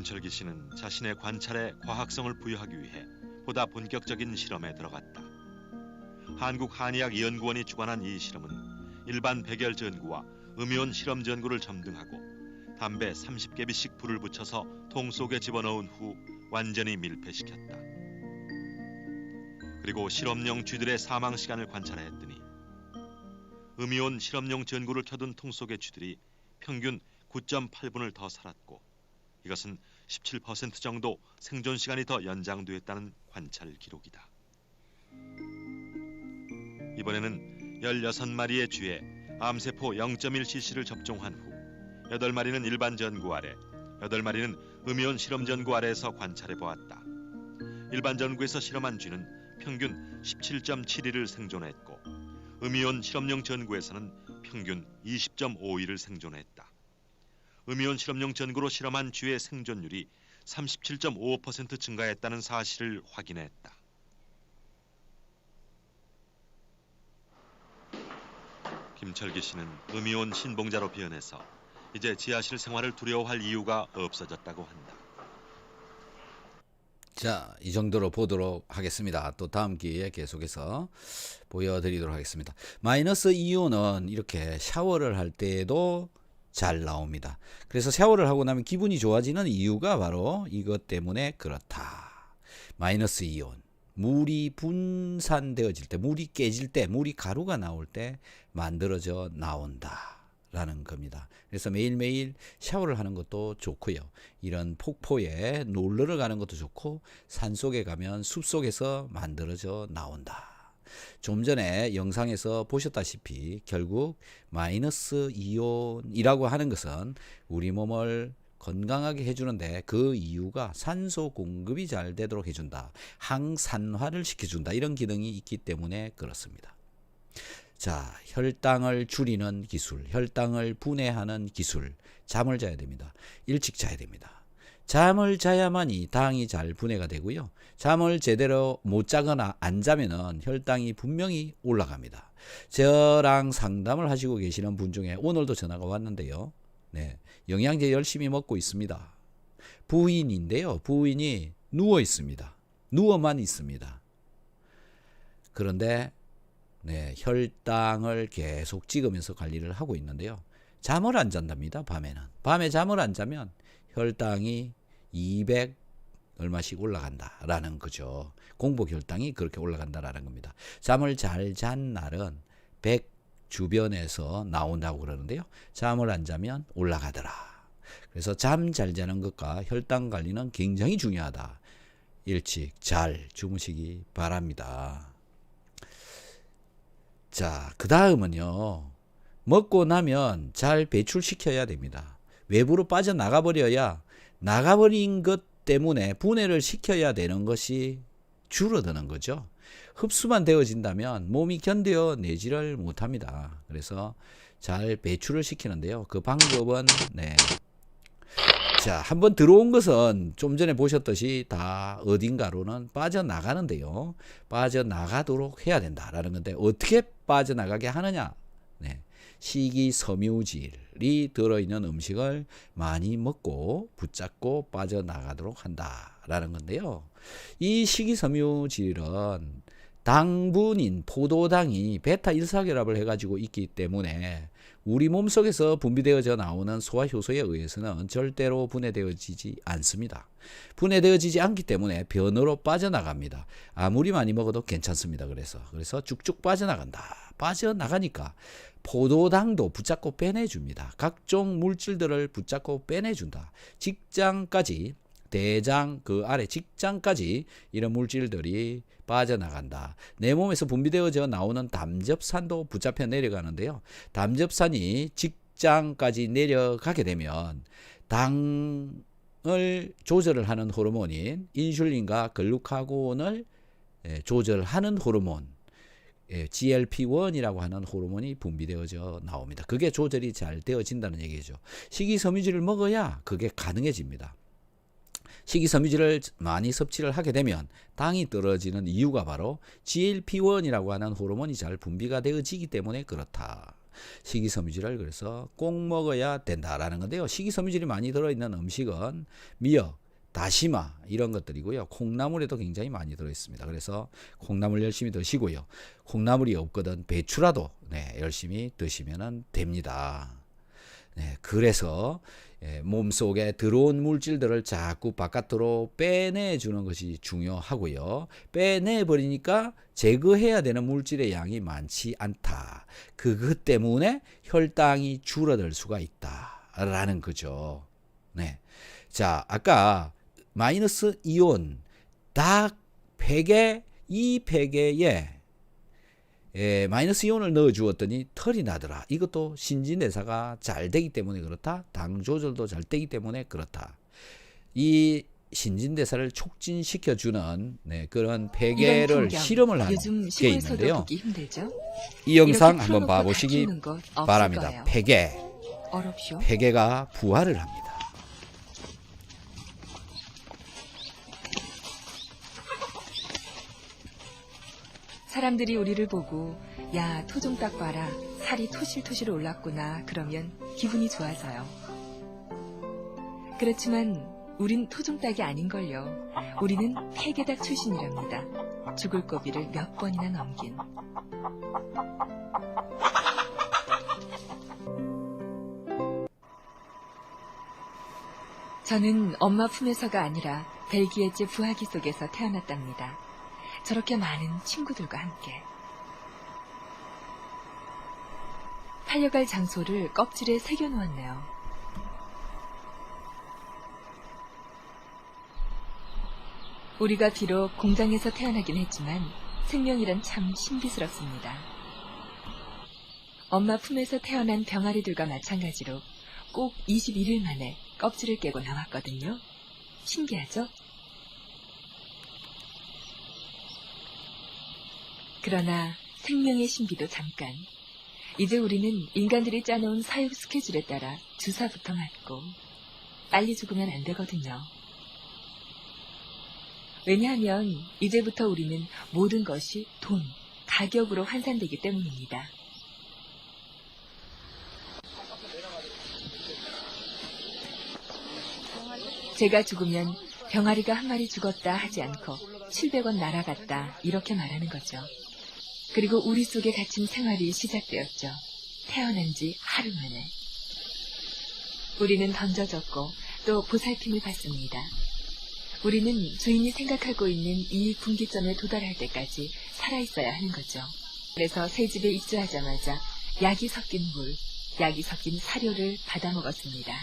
김철기 씨는 자신의 관찰에 과학성을 부여하기 위해 보다 본격적인 실험에 들어갔다. 한국한의학연구원이 주관한 이 실험은 일반 백열 전구와 음이온 실험 전구를 점등하고 담배 30개비씩 불을 붙여서 통 속에 집어넣은 후 완전히 밀폐시켰다. 그리고 실험용 쥐들의 사망 시간을 관찰했더니 음이온 실험용 전구를 켜둔 통 속의 쥐들이 평균 9.8분을 더 살았고 이것은 17% 정도 생존 시간이 더 연장되었다는 관찰 기록이다. 이번에는 16마리의 쥐에 암세포 0.1cc를 접종한 후 8마리는 일반 전구 아래, 8마리는 음이온 실험 전구 아래에서 관찰해 보았다. 일반 전구에서 실험한 쥐는 평균 17.7일을 생존했고 음이온 실험용 전구에서는 평균 20.5일을 생존했다. 음이온 실험용 전구로 실험한 쥐의 생존율이 37.5% 증가했다는 사실을 확인했다. 김철기 씨는 음이온 신봉자로 변해서 이제 지하실 생활을 두려워할 이유가 없어졌다고 한다. 자, 이 정도로 보도록 하겠습니다. 또 다음 기회에 계속해서 보여드리도록 하겠습니다. 마이너스 이온은 이렇게 샤워를 할 때에도 잘 나옵니다. 그래서 샤워를 하고 나면 기분이 좋아지는 이유가 바로 이것 때문에 그렇다. 마이너스 이온, 물이 분산되어질 때, 물이 깨질 때, 물이 가루가 나올 때 만들어져 나온다 라는 겁니다. 그래서 매일매일 샤워를 하는 것도 좋고요. 이런 폭포에 놀러 가는 것도 좋고 산속에 가면 숲속에서 만들어져 나온다. 좀 전에 영상에서 보셨다시피 결국 마이너스 이온이라고 하는 것은 우리 몸을 건강하게 해주는데 그 이유가 산소 공급이 잘 되도록 해준다. 항산화를 시켜준다. 이런 기능이 있기 때문에 그렇습니다. 자, 혈당을 줄이는 기술, 혈당을 분해하는 기술, 잠을 자야 됩니다. 일찍 자야 됩니다. 잠을 자야만이 당이 잘 분해가 되고요. 잠을 제대로 못 자거나 안 자면은 혈당이 분명히 올라갑니다. 저랑 상담을 하시고 계시는 분 중에 오늘도 전화가 왔는데요. 네, 영양제 열심히 먹고 있습니다. 부인인데요. 부인이 누워 있습니다. 누워만 있습니다. 그런데 네, 혈당을 계속 찍으면서 관리를 하고 있는데요. 잠을 안 잔답니다. 밤에는. 밤에 잠을 안 자면 혈당이 200 얼마씩 올라간다라는 거죠. 공복 혈당이 그렇게 올라간다라는 겁니다. 잠을 잘 잔 날은 100 주변에서 나온다고 그러는데요. 잠을 안 자면 올라가더라. 그래서 잠 잘 자는 것과 혈당 관리는 굉장히 중요하다. 일찍 잘 주무시기 바랍니다. 자, 그 다음은요. 먹고 나면 잘 배출시켜야 됩니다. 외부로 빠져나가 버려야 나가버린 것 때문에 분해를 시켜야 되는 것이 줄어드는 거죠. 흡수만 되어진다면 몸이 견뎌내지를 못합니다. 그래서 잘 배출을 시키는데요. 그 방법은 자, 한번 들어온 것은 좀 전에 보셨듯이 다 어딘가로는 빠져나가는데요. 빠져나가도록 해야 된다라는 건데 어떻게 빠져나가게 하느냐? 식이섬유질이 들어있는 음식을 많이 먹고 붙잡고 빠져나가도록 한다라는 건데요. 이 식이섬유질은 당분인 포도당이 베타1사결합을 해가지고 있기 때문에 우리 몸속에서 분비되어져 나오는 소화효소에 의해서는 절대로 분해되어지지 않습니다. 분해되어지지 않기 때문에 변으로 빠져나갑니다. 아무리 많이 먹어도 괜찮습니다. 그래서 쭉쭉 빠져나간다. 빠져나가니까 포도당도 붙잡고 빼내줍니다. 각종 물질들을 붙잡고 빼내준다. 직장까지, 대장 그 아래 직장까지 이런 물질들이 빠져나간다. 내 몸에서 분비되어져 나오는 담즙산도 붙잡혀 내려가는데요. 담즙산이 직장까지 내려가게 되면 당을 조절을 하는 호르몬인 인슐린과 글루카곤을 조절하는 호르몬 GLP-1이라고 하는 호르몬이 분비되어져 나옵니다. 그게 조절이 잘 되어진다는 얘기죠. 식이섬유질을 먹어야 그게 가능해집니다. 식이섬유질을 많이 섭취를 하게 되면 당이 떨어지는 이유가 바로 GLP-1이라고 하는 호르몬이 잘 분비가 되어지기 때문에 그렇다. 식이섬유질을 그래서 꼭 먹어야 된다라는 건데요. 식이섬유질이 많이 들어있는 음식은 미역, 다시마 이런 것들이고요. 콩나물에도 굉장히 많이 들어있습니다. 그래서 콩나물 열심히 드시고요. 콩나물이 없거든 배추라도 열심히 드시면 됩니다. 그래서 몸속에 들어온 물질들을 자꾸 바깥으로 빼내주는 것이 중요하고요. 빼내버리니까 제거해야 되는 물질의 양이 많지 않다. 그것 때문에 혈당이 줄어들 수가 있다라는 거죠. 자, 아까 마이너스 이온 닭 팩에 이 팩에 마이너스 이온을 넣어 주었더니 털이 나더라. 이것도 신진대사가 잘 되기 때문에 그렇다. 당 조절도 잘 되기 때문에 그렇다. 이 신진대사를 촉진시켜주는 그런 팩에를 실험을 하는 게 있는데요. 이 영상 한번 봐보시기 바랍니다. 팩에가 부활을 합니다. 사람들이 우리를 보고 야, 토 좀 딱 봐라. 살이 토실토실 올랐구나. 그러면 기분이 좋아서요. 그렇지만 우린 토종닭이 아닌걸요. 우리는 폐계닭 출신이랍니다. 죽을 고비를 몇 번이나 넘긴. 저는 엄마 품에서가 아니라 벨기에제 부화기 속에서 태어났답니다. 저렇게 많은 친구들과 함께. 팔려갈 장소를 껍질에 새겨놓았네요. 우리가 비록 공장에서 태어나긴 했지만 생명이란 참 신비스럽습니다. 엄마 품에서 태어난 병아리들과 마찬가지로 꼭 21일 만에 껍질을 깨고 나왔거든요. 신기하죠? 그러나 생명의 신비도 잠깐. 이제 우리는 인간들이 짜놓은 사육 스케줄에 따라 주사부터 맞고 빨리 죽으면 안 되거든요. 왜냐하면 이제부터 우리는 모든 것이 돈, 가격으로 환산되기 때문입니다. 제가 죽으면 병아리가 한 마리 죽었다 하지 않고 700원 날아갔다 이렇게 말하는 거죠. 그리고 우리 속에 갇힌 생활이 시작되었죠. 태어난 지 하루 만에. 우리는 던져졌고 또 보살핌을 받습니다. 우리는 주인이 생각하고 있는 이 분기점에 도달할 때까지 살아있어야 하는 거죠. 그래서 새 집에 입주하자마자 약이 섞인 물, 약이 섞인 사료를 받아 먹었습니다.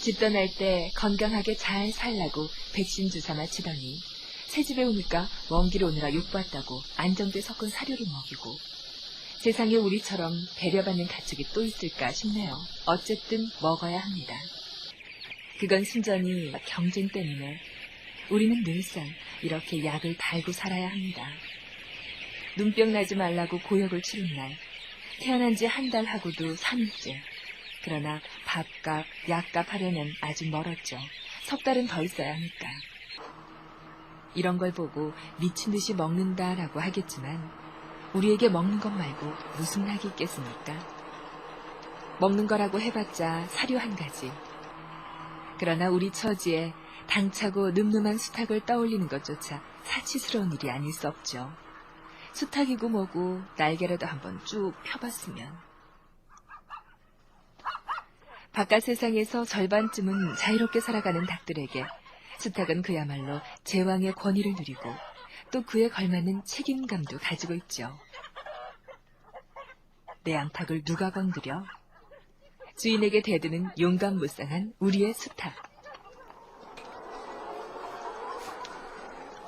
집 떠날 때 건강하게 잘 살라고 백신 주사 맞히더니 새 집에 오니까 먼 길 오느라 욕봤다고 안정돼 섞은 사료를 먹이고 세상에 우리처럼 배려받는 가축이 또 있을까 싶네요. 어쨌든 먹어야 합니다. 그건 순전히 경쟁 때문에 우리는 늘상 이렇게 약을 달고 살아야 합니다. 눈병 나지 말라고 고역을 치른 날 태어난 지 한 달 하고도 3일째. 그러나 밥값, 약값 하려면 아직 멀었죠. 석 달은 더 있어야 하니까. 이런 걸 보고 미친 듯이 먹는다라고 하겠지만 우리에게 먹는 것 말고 무슨 낙이 있겠습니까? 먹는 거라고 해봤자 사료 한 가지. 그러나 우리 처지에 당차고 늠름한 수탉을 떠올리는 것조차 사치스러운 일이 아닐 수 없죠. 수탉이고 뭐고 날개라도 한번 쭉 펴봤으면. 바깥 세상에서 절반쯤은 자유롭게 살아가는 닭들에게 수탉은 그야말로 제왕의 권위를 누리고 또 그에 걸맞는 책임감도 가지고 있죠. 내 양탁을 누가 건드려? 주인에게 대드는 용감무쌍한 우리의 수탉.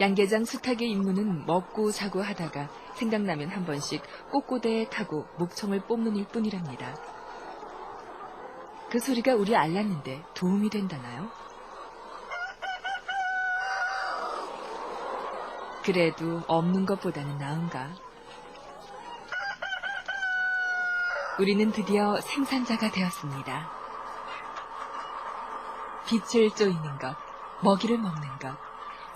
양계장 수탉의 임무는 먹고 자고 하다가 생각나면 한 번씩 꼬꼬대에 타고 목청을 뽐는 일 뿐이랍니다. 그 소리가 우리 알랐는데 도움이 된다나요? 그래도 없는 것보다는 나은가? 우리는 드디어 생산자가 되었습니다. 빛을 쪼이는 것, 먹이를 먹는 것,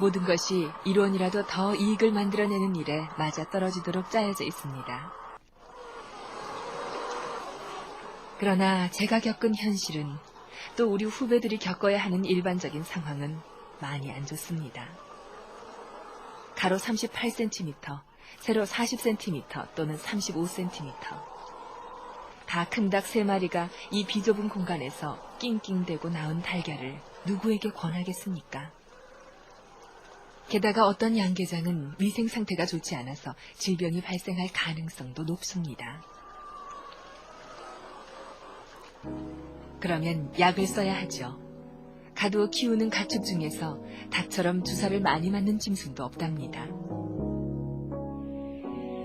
모든 것이 1원이라도 더 이익을 만들어내는 일에 맞아떨어지도록 짜여져 있습니다. 그러나 제가 겪은 현실은 또 우리 후배들이 겪어야 하는 일반적인 상황은 많이 안 좋습니다. 가로 38cm, 세로 40cm 또는 35cm. 다 큰 닭 3마리가 이 비좁은 공간에서 낑낑대고 낳은 달걀을 누구에게 권하겠습니까? 게다가 어떤 양계장은 위생 상태가 좋지 않아서 질병이 발생할 가능성도 높습니다. 그러면 약을 써야 하죠. 가두어 키우는 가축 중에서 닭처럼 주사를 많이 맞는 짐승도 없답니다.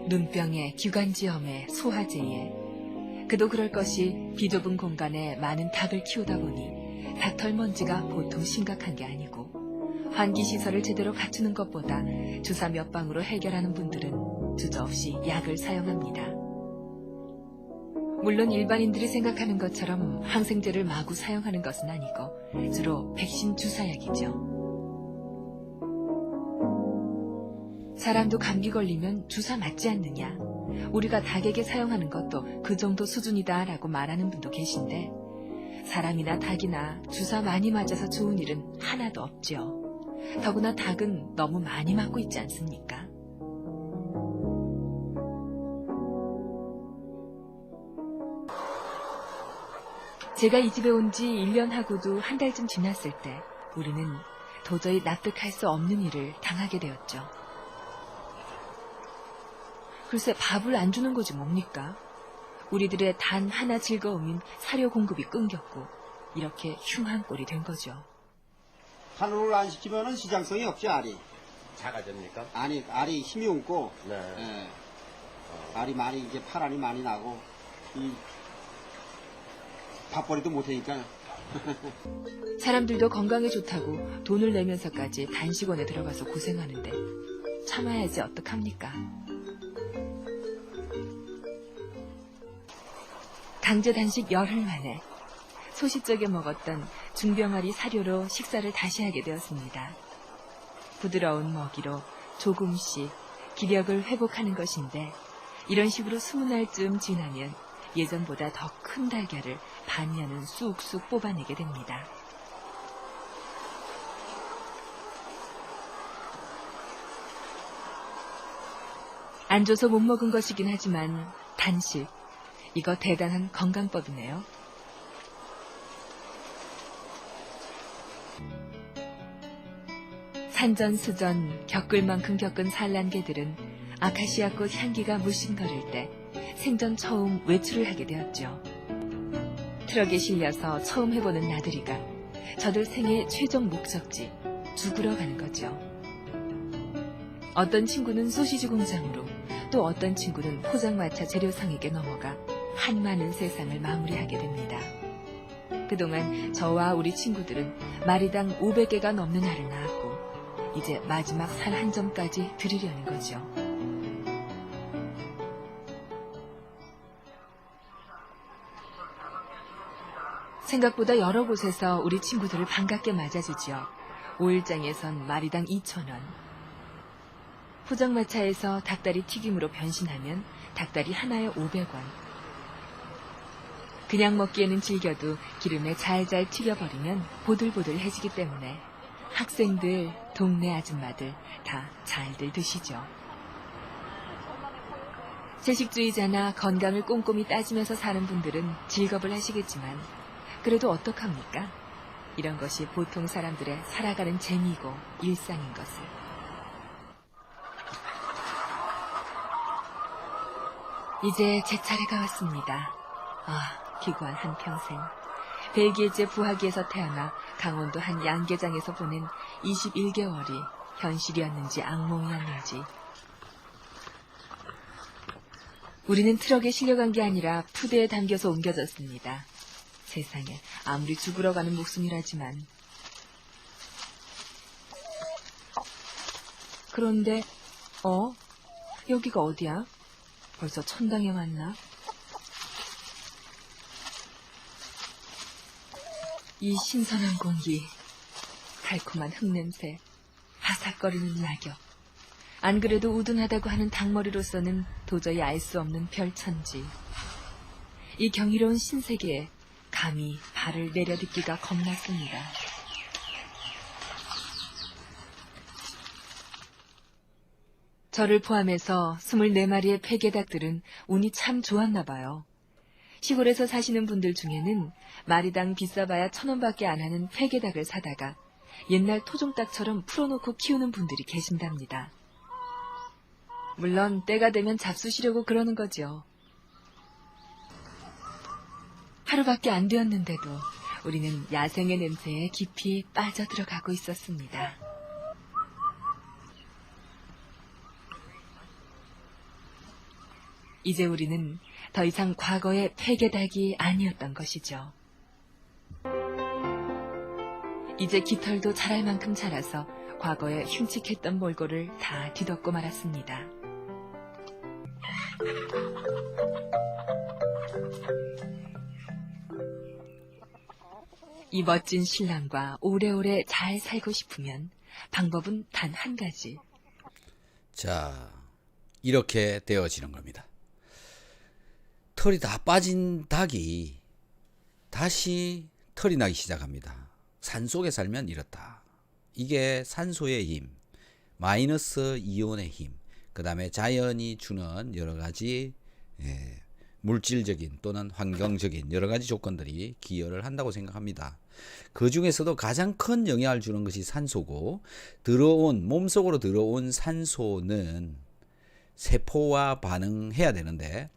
눈병에, 기관지염에, 소화제에. 그도 그럴 것이 비좁은 공간에 많은 닭을 키우다 보니 닭털 먼지가 보통 심각한 게 아니고 환기시설을 제대로 갖추는 것보다 주사 몇 방으로 해결하는 분들은 주저없이 약을 사용합니다. 물론 일반인들이 생각하는 것처럼 항생제를 마구 사용하는 것은 아니고 주로 백신 주사약이죠. 사람도 감기 걸리면 주사 맞지 않느냐? 우리가 닭에게 사용하는 것도 그 정도 수준이다라고 말하는 분도 계신데 사람이나 닭이나 주사 많이 맞아서 좋은 일은 하나도 없죠. 더구나 닭은 너무 많이 맞고 있지 않습니까? 제가 이 집에 온 지 1년하고도 한 달쯤 지났을 때 우리는 도저히 납득할 수 없는 일을 당하게 되었죠. 글쎄 밥을 안 주는 거지 뭡니까? 우리들의 단 하나 즐거움인 사료 공급이 끊겼고 이렇게 흉한 꼴이 된 거죠. 한우를 안 시키면은 시장성이 없지, 알이. 작아집니까? 아니, 알이 힘이 없고, 네. 예. 알이 많이, 이제 파란이 많이 나고, 이, 밥벌이도 못하니까. 사람들도 건강에 좋다고 돈을 내면서까지 단식원에 들어가서 고생하는데 참아야지 어떡합니까? 강제 단식 열흘 만에 소시적에 먹었던 중병아리 사료로 식사를 다시 하게 되었습니다. 부드러운 먹이로 조금씩 기력을 회복하는 것인데 이런 식으로 20날쯤 지나면 예전보다 더 큰 달걀을 반년은 쑥쑥 뽑아내게 됩니다. 안 줘서 못 먹은 것이긴 하지만 단식, 이거 대단한 건강법이네요. 산전수전 겪을 만큼 겪은 산란개들은 아카시아꽃 향기가 무심거릴 때 생전 처음 외출을 하게 되었죠. 트럭에 실려서 처음 해보는 나들이가 저들 생애 최종 목적지 죽으러 가는 거죠. 어떤 친구는 소시지 공장으로 또 어떤 친구는 포장마차 재료상에게 넘어가 한많은 세상을 마무리하게 됩니다. 그동안 저와 우리 친구들은 마리당 500개가 넘는 알을 낳았고 이제 마지막 살 한 점까지 드리려는 거죠. 생각보다 여러 곳에서 우리 친구들을 반갑게 맞아주죠. 오일장에선 마리당 2,000원. 포장마차에서 닭다리 튀김으로 변신하면 닭다리 하나에 500원. 그냥 먹기에는 질겨도 기름에 잘잘 튀겨버리면 보들보들해지기 때문에 학생들, 동네 아줌마들 다 잘들 드시죠. 채식주의자나 건강을 꼼꼼히 따지면서 사는 분들은 즐겁을 하시겠지만 그래도 어떡합니까? 이런 것이 보통 사람들의 살아가는 재미고 일상인 것을. 이제 제 차례가 왔습니다. 아, 기구한 한평생. 벨기에제 부하기에서 태어나 강원도 한 양계장에서 보낸 21개월이 현실이었는지 악몽이었는지. 우리는 트럭에 실려간 게 아니라 푸대에 담겨서 옮겨졌습니다. 세상에 아무리 죽으러 가는 목숨이라지만. 그런데 여기가 어디야? 벌써 천당에 왔나? 이 신선한 공기, 달콤한 흙냄새, 바삭거리는 낙엽. 안 그래도 우둔하다고 하는 닭머리로서는 도저히 알 수 없는 별천지. 이 경이로운 신세계에 감히 발을 내려딛기가 겁났습니다. 저를 포함해서 24마리의 폐게닭들은 운이 참 좋았나 봐요. 시골에서 사시는 분들 중에는 마리당 비싸봐야 1,000원밖에 안 하는 폐게닭을 사다가 옛날 토종닭처럼 풀어놓고 키우는 분들이 계신답니다. 물론 때가 되면 잡수시려고 그러는 거죠. 하루밖에 안 되었는데도 우리는 야생의 냄새에 깊이 빠져들어가고 있었습니다. 이제 우리는 더 이상 과거의 폐게닭이 아니었던 것이죠. 이제 깃털도 자랄 만큼 자라서 과거에 흉측했던 몰골을 다 뒤덮고 말았습니다. 이 멋진 신랑과 오래오래 잘 살고 싶으면 방법은 단 한 가지. 자, 이렇게 되어지는 겁니다. 털이 다 빠진 닭이 다시 털이 나기 시작합니다. 산속에 살면 이렇다. 이게 산소의 힘, 마이너스 이온의 힘, 그 다음에 자연이 주는 여러 가지 물질적인 또는 환경적인 여러 가지 조건들이 기여를 한다고 생각합니다. 그 중에서도 가장 큰 영향을 주는 것이 산소고, 몸속으로 들어온 산소는 세포와 반응해야 되는데,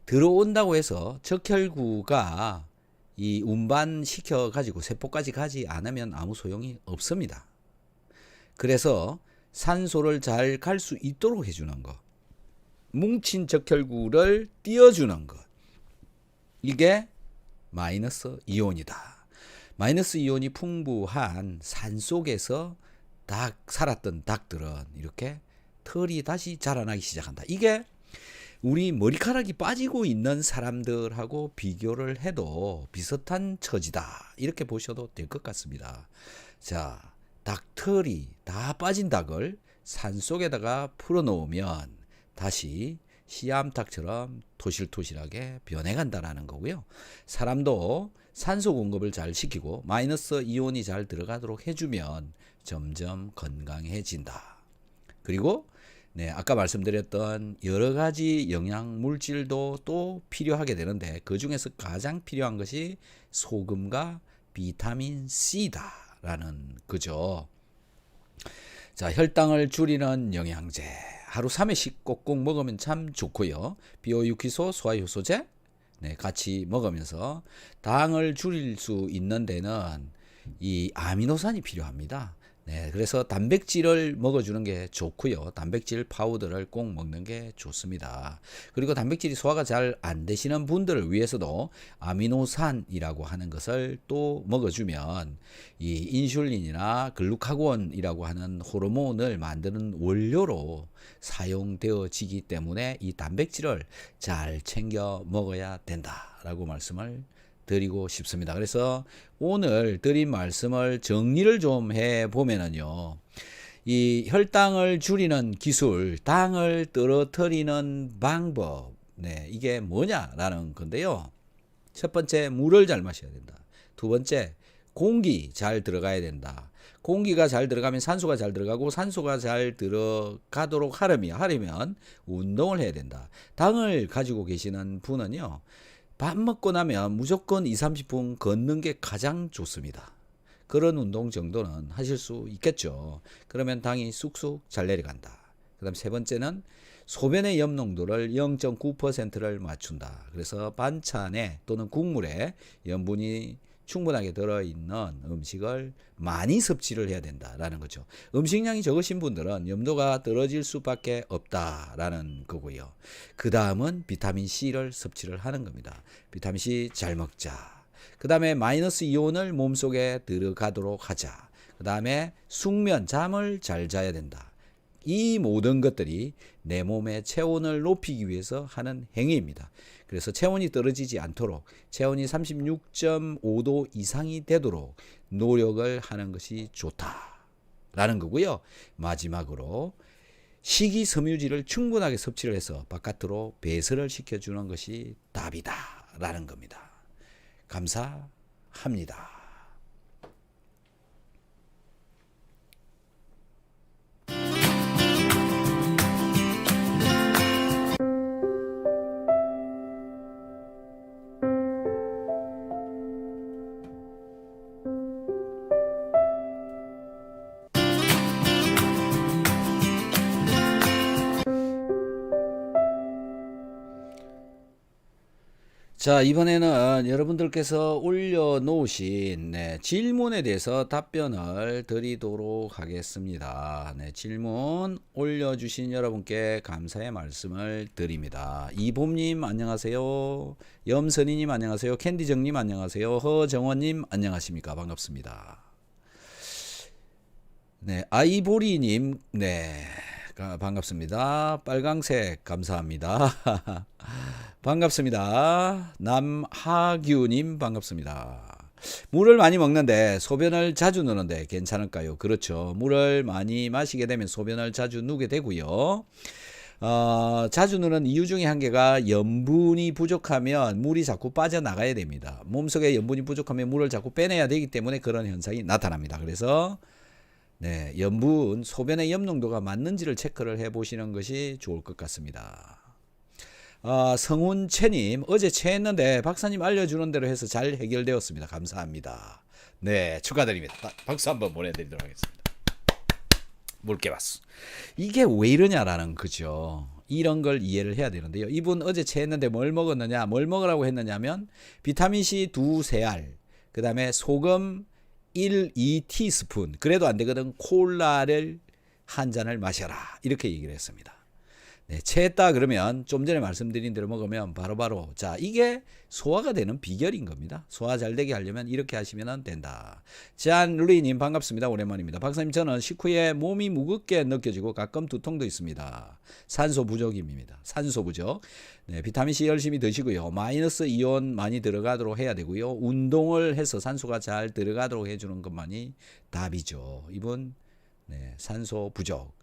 들어온다고 해서 적혈구가 이 운반시켜 가지고 세포까지 가지 않으면 아무 소용이 없습니다. 그래서 산소를 잘 갈 수 있도록 해주는 것, 뭉친 적혈구를 띄워주는 것, 이게 마이너스 이온이다. 마이너스 이온이 풍부한 산속에서 살았던 닭들은 이렇게 털이 다시 자라나기 시작한다. 이게 우리 머리카락이 빠지고 있는 사람들하고 비교를 해도 비슷한 처지다. 이렇게 보셔도 될 것 같습니다. 자, 닭털이 다 빠진 닭을 산속에다가 풀어놓으면 다시 씨암탉처럼 토실토실하게 변해간다는 거고요. 사람도 산소 공급을 잘 시키고 마이너스 이온이 잘 들어가도록 해주면 점점 건강해진다. 그리고 아까 말씀드렸던 여러 가지 영양 물질도 또 필요하게 되는데, 그 중에서 가장 필요한 것이 소금과 비타민 C다라는 거죠. 자, 혈당을 줄이는 영양제. 하루 3회씩 꼭꼭 먹으면 참 좋고요. 비오유키소, 소화효소제 같이 먹으면서 당을 줄일 수 있는 데는 이 아미노산이 필요합니다. 그래서 단백질을 먹어주는 게 좋고요. 단백질 파우더를 꼭 먹는 게 좋습니다. 그리고 단백질이 소화가 잘 안 되시는 분들을 위해서도 아미노산이라고 하는 것을 또 먹어주면 이 인슐린이나 글루카곤이라고 하는 호르몬을 만드는 원료로 사용되어지기 때문에 이 단백질을 잘 챙겨 먹어야 된다라고 말씀을 드리고 싶습니다. 그래서 오늘 드린 말씀을 정리를 좀 해보면은요, 이 혈당을 줄이는 기술, 당을 떨어뜨리는 방법, 이게 뭐냐라는 건데요. 첫 번째, 물을 잘 마셔야 된다. 두 번째, 공기 잘 들어가야 된다. 공기가 잘 들어가면 산소가 잘 들어가고, 산소가 잘 들어가도록 하려면 운동을 해야 된다. 당을 가지고 계시는 분은요, 밥 먹고 나면 무조건 20-30분 걷는 게 가장 좋습니다. 그런 운동 정도는 하실 수 있겠죠. 그러면 당이 쑥쑥 잘 내려간다. 그 다음 세 번째는 소변의 염 농도를 0.9%를 맞춘다. 그래서 반찬에 또는 국물에 염분이 충분하게 들어있는 음식을 많이 섭취를 해야 된다라는 거죠. 음식량이 적으신 분들은 염도가 떨어질 수밖에 없다라는 거고요. 그 다음은 비타민C를 섭취를 하는 겁니다. 비타민C 잘 먹자. 그 다음에 마이너스 이온을 몸속에 들어가도록 하자. 그 다음에 숙면, 잠을 잘 자야 된다. 이 모든 것들이 내 몸의 체온을 높이기 위해서 하는 행위입니다. 그래서 체온이 떨어지지 않도록 체온이 36.5도 이상이 되도록 노력을 하는 것이 좋다라는 거고요. 마지막으로 식이섬유질을 충분하게 섭취를 해서 바깥으로 배설을 시켜주는 것이 답이다 라는 겁니다. 감사합니다. 자, 이번에는 여러분들께서 올려놓으신 질문에 대해서 답변을 드리도록 하겠습니다. 질문 올려주신 여러분께 감사의 말씀을 드립니다. 이봄님 안녕하세요. 염선이님 안녕하세요. 캔디정님 안녕하세요. 허정원님 안녕하십니까. 반갑습니다. 아이보리님 반갑습니다. 빨강색 감사합니다. 반갑습니다. 남하규님 반갑습니다. 물을 많이 먹는데 소변을 자주 누는데 괜찮을까요? 그렇죠. 물을 많이 마시게 되면 소변을 자주 누게 되고요. 자주 누는 이유 중에 한 개가 염분이 부족하면 물이 자꾸 빠져나가야 됩니다. 몸속에 염분이 부족하면 물을 자꾸 빼내야 되기 때문에 그런 현상이 나타납니다. 그래서 염분, 소변의 염농도가 맞는지를 체크를 해보시는 것이 좋을 것 같습니다. 성훈채님, 어제 체했는데 박사님 알려주는 대로 해서 잘 해결되었습니다. 감사합니다. 네, 축하드립니다. 박수 한번 보내드리도록 하겠습니다. 물개박수. 이게 왜 이러냐라는 거죠. 이런 걸 이해를 해야 되는데요. 이분 어제 체했는데 뭘 먹었느냐, 뭘 먹으라고 했느냐면 비타민C 2-3알, 그 다음에 소금 1-2티스푼, 그래도 안 되거든 콜라를 한 잔을 마셔라, 이렇게 얘기를 했습니다. 체했다 그러면 좀 전에 말씀드린 대로 먹으면 바로바로 자, 이게 소화가 되는 비결인 겁니다. 소화 잘 되게 하려면 이렇게 하시면 된다. 잔루리님 반갑습니다. 오랜만입니다. 박사님, 저는 식후에 몸이 무겁게 느껴지고 가끔 두통도 있습니다. 산소 부족입니다. 산소 부족. 비타민C 열심히 드시고요. 마이너스 이온 많이 들어가도록 해야 되고요. 운동을 해서 산소가 잘 들어가도록 해주는 것만이 답이죠. 이분 산소 부족.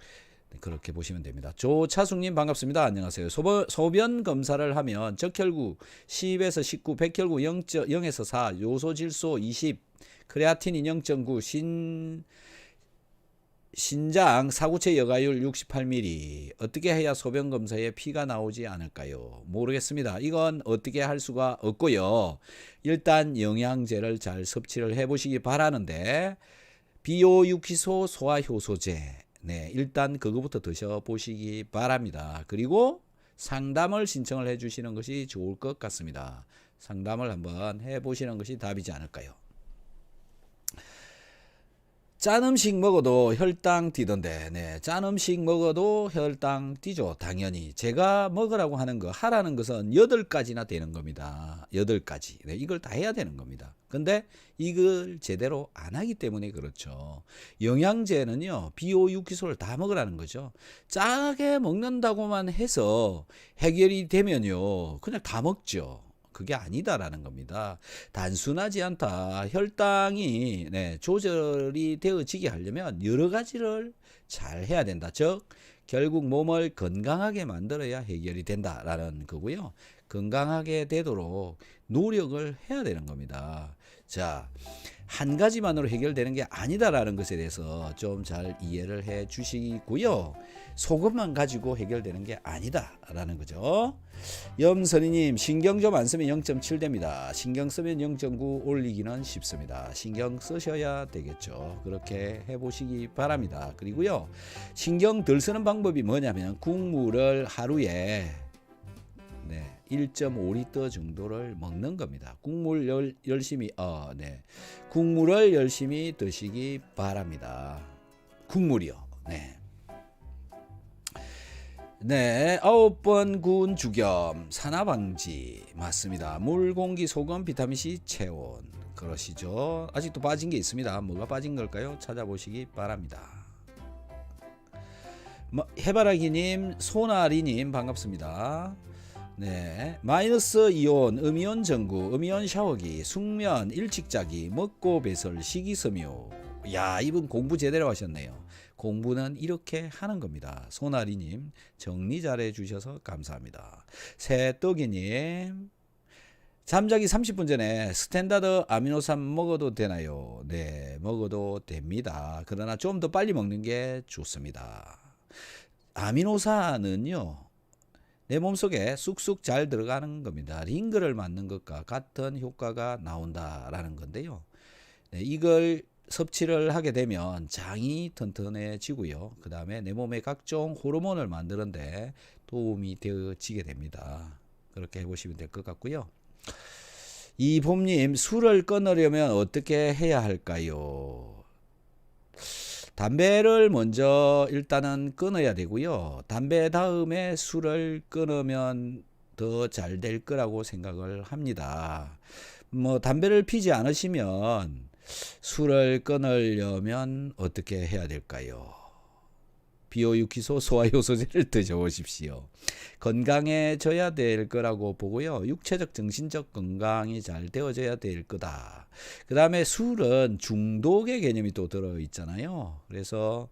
그렇게 보시면 됩니다. 조차숙님 반갑습니다. 안녕하세요. 소변 검사를 하면 적혈구 10에서 19, 백혈구 0에서 4, 요소질소 20, 크레아틴인 0.9, 신장 사구체 여가율 68ml. 어떻게 해야 소변 검사에 피가 나오지 않을까요? 모르겠습니다. 이건 어떻게 할 수가 없고요. 일단 영양제를 잘 섭취를 해보시기 바라는데, 비오유키소 소화효소제, 일단 그거부터 드셔보시기 바랍니다. 그리고 상담을 신청을 해주시는 것이 좋을 것 같습니다. 상담을 한번 해보시는 것이 답이지 않을까요? 짠 음식 먹어도 혈당 뛰던데, 짠 음식 먹어도 혈당 뛰죠. 당연히 제가 먹으라고 하는 거, 하라는 것은 8가지나 되는 겁니다. 8가지. 이걸 다 해야 되는 겁니다. 근데 이걸 제대로 안 하기 때문에 그렇죠. 영양제는요, 비오유기소를 다 먹으라는 거죠. 짜게 먹는다고만 해서 해결이 되면요, 그냥 다 먹죠. 그게 아니다라는 겁니다. 단순하지 않다. 혈당이 조절이 되어지게 하려면 여러 가지를 잘 해야 된다. 즉 결국 몸을 건강하게 만들어야 해결이 된다라는 거고요. 건강하게 되도록 노력을 해야 되는 겁니다. 자, 한 가지만으로 해결되는 게 아니다라는 것에 대해서 좀 잘 이해를 해 주시고요. 소금만 가지고 해결되는 게 아니다라는 거죠. 염선이님, 신경 좀 안 쓰면 0.7 됩니다. 신경 쓰면 0.9 올리기는 쉽습니다. 신경 쓰셔야 되겠죠. 그렇게 해보시기 바랍니다. 그리고요, 신경 덜 쓰는 방법이 뭐냐면 국물을 하루에 1.5리터 정도를 먹는 겁니다. 국물을 열심히 드시기 바랍니다. 국물이요. 9번 군 주겸 산화방지 맞습니다. 물, 공기, 소금, 비타민C 체온. 그러시죠. 아직도 빠진 게 있습니다. 뭐가 빠진 걸까요? 찾아보시기 바랍니다. 해바라기님, 소나리님 반갑습니다. 마이너스 이온, 음이온 전구, 음이온 샤워기, 숙면, 일찍 자기, 먹고 배설, 식이섬유. 야, 이분 공부 제대로 하셨네요. 공부는 이렇게 하는 겁니다. 소나리님, 정리 잘해 주셔서 감사합니다. 새떡이님, 잠자기 30분 전에 스탠다드 아미노산 먹어도 되나요? 네, 먹어도 됩니다. 그러나 좀 더 빨리 먹는 게 좋습니다. 아미노산은요, 내 몸속에 쑥쑥 잘 들어가는 겁니다. 링거를 맞는 것과 같은 효과가 나온다라는 건데요. 네, 이걸 섭취를 하게 되면 장이 튼튼해지고요. 그 다음에 내 몸에 각종 호르몬을 만드는데 도움이 되어지게 됩니다. 그렇게 해보시면 될 것 같고요. 이 봄님, 술을 끊으려면 어떻게 해야 할까요? 담배를 먼저 일단은 끊어야 되고요. 담배 다음에 술을 끊으면 더 잘 될 거라고 생각을 합니다. 뭐 담배를 피지 않으시면 술을 끊으려면 어떻게 해야 될까요? 비오유키소 소화효소제를 드셔보십시오. 건강해져야 될 거라고 보고요. 육체적 정신적 건강이 잘 되어져야 될 거다. 그 다음에 술은 중독의 개념이 또 들어있잖아요. 그래서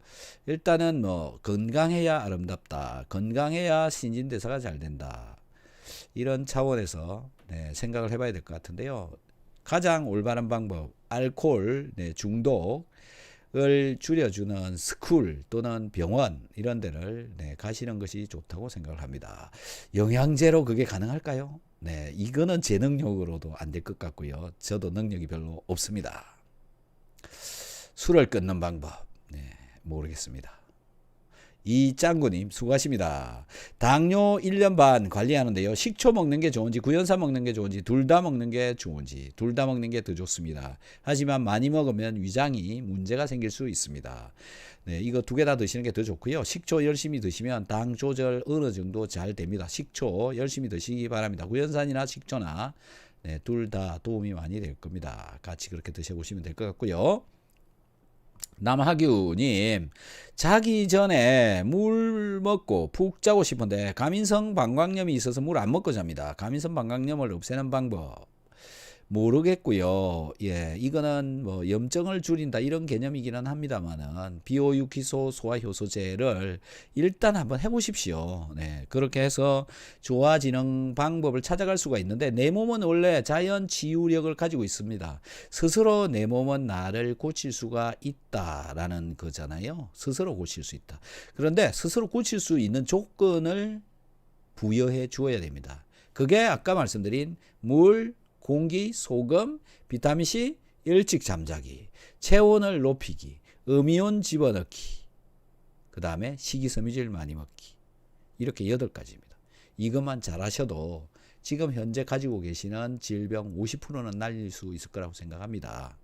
일단은 뭐 건강해야 아름답다. 건강해야 신진대사가 잘 된다. 이런 차원에서 생각을 해봐야 될 것 같은데요. 가장 올바른 방법, 알코올 중독을 줄여주는 스쿨 또는 병원 이런 데를 가시는 것이 좋다고 생각을 합니다. 영양제로 그게 가능할까요? 네, 이거는 제 능력으로도 안 될 것 같고요. 저도 능력이 별로 없습니다. 술을 끊는 방법, 모르겠습니다. 이짱구님 수고하십니다. 당뇨 1년 반 관리하는데요. 식초 먹는 게 좋은지 구연산 먹는 게 좋은지 둘 다 먹는 게 좋은지 둘 다 먹는 게 더 좋습니다. 하지만 많이 먹으면 위장이 문제가 생길 수 있습니다. 네, 이거 두 개 다 드시는 게 더 좋고요. 식초 열심히 드시면 당 조절 어느 정도 잘 됩니다. 식초 열심히 드시기 바랍니다. 구연산이나 식초나 둘 다 도움이 많이 될 겁니다. 같이 그렇게 드셔보시면 될 것 같고요. 남하규님, 자기 전에 물 먹고 푹 자고 싶은데 가민성 방광염이 있어서 물 안 먹고 잡니다. 가민성 방광염을 없애는 방법 모르겠고요. 예, 이거는 뭐 염증을 줄인다 이런 개념이기는 합니다만은 비오유키소 소화효소제를 일단 한번 해보십시오. 네, 그렇게 해서 좋아지는 방법을 찾아갈 수가 있는데 내 몸은 원래 자연 치유력을 가지고 있습니다. 스스로 내 몸은 나를 고칠 수가 있다라는 거잖아요. 스스로 고칠 수 있다. 그런데 스스로 고칠 수 있는 조건을 부여해 주어야 됩니다. 그게 아까 말씀드린 물, 공기, 소금, 비타민C, 일찍 잠자기, 체온을 높이기, 음이온 집어넣기, 그 다음에 식이섬유질 많이 먹기. 이렇게 8가지입니다. 이것만 잘하셔도 지금 현재 가지고 계시는 질병 50%는 날릴 수 있을 거라고 생각합니다.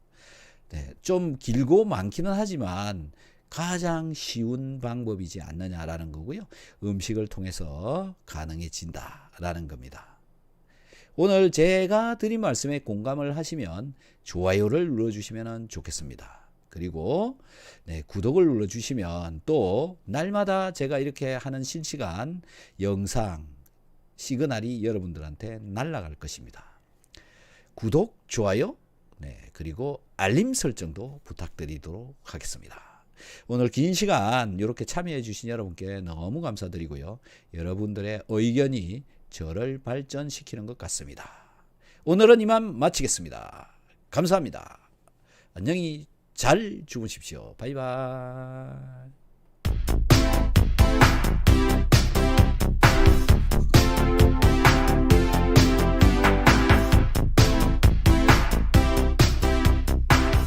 네, 좀 길고 많기는 하지만 가장 쉬운 방법이지 않느냐라는 거고요. 음식을 통해서 가능해진다라는 겁니다. 오늘 제가 드린 말씀에 공감을 하시면 좋아요를 눌러주시면 좋겠습니다. 그리고 구독을 눌러주시면 또 날마다 제가 이렇게 하는 실시간 영상 시그널이 여러분들한테 날아갈 것입니다. 구독, 좋아요, 그리고 알림 설정도 부탁드리도록 하겠습니다. 오늘 긴 시간 이렇게 참여해 주신 여러분께 너무 감사드리고요. 여러분들의 의견이 저를 발전시키는 것 같습니다. 오늘은 이만 마치겠습니다. 감사합니다. 안녕히 잘 주무십시오. 바이바이.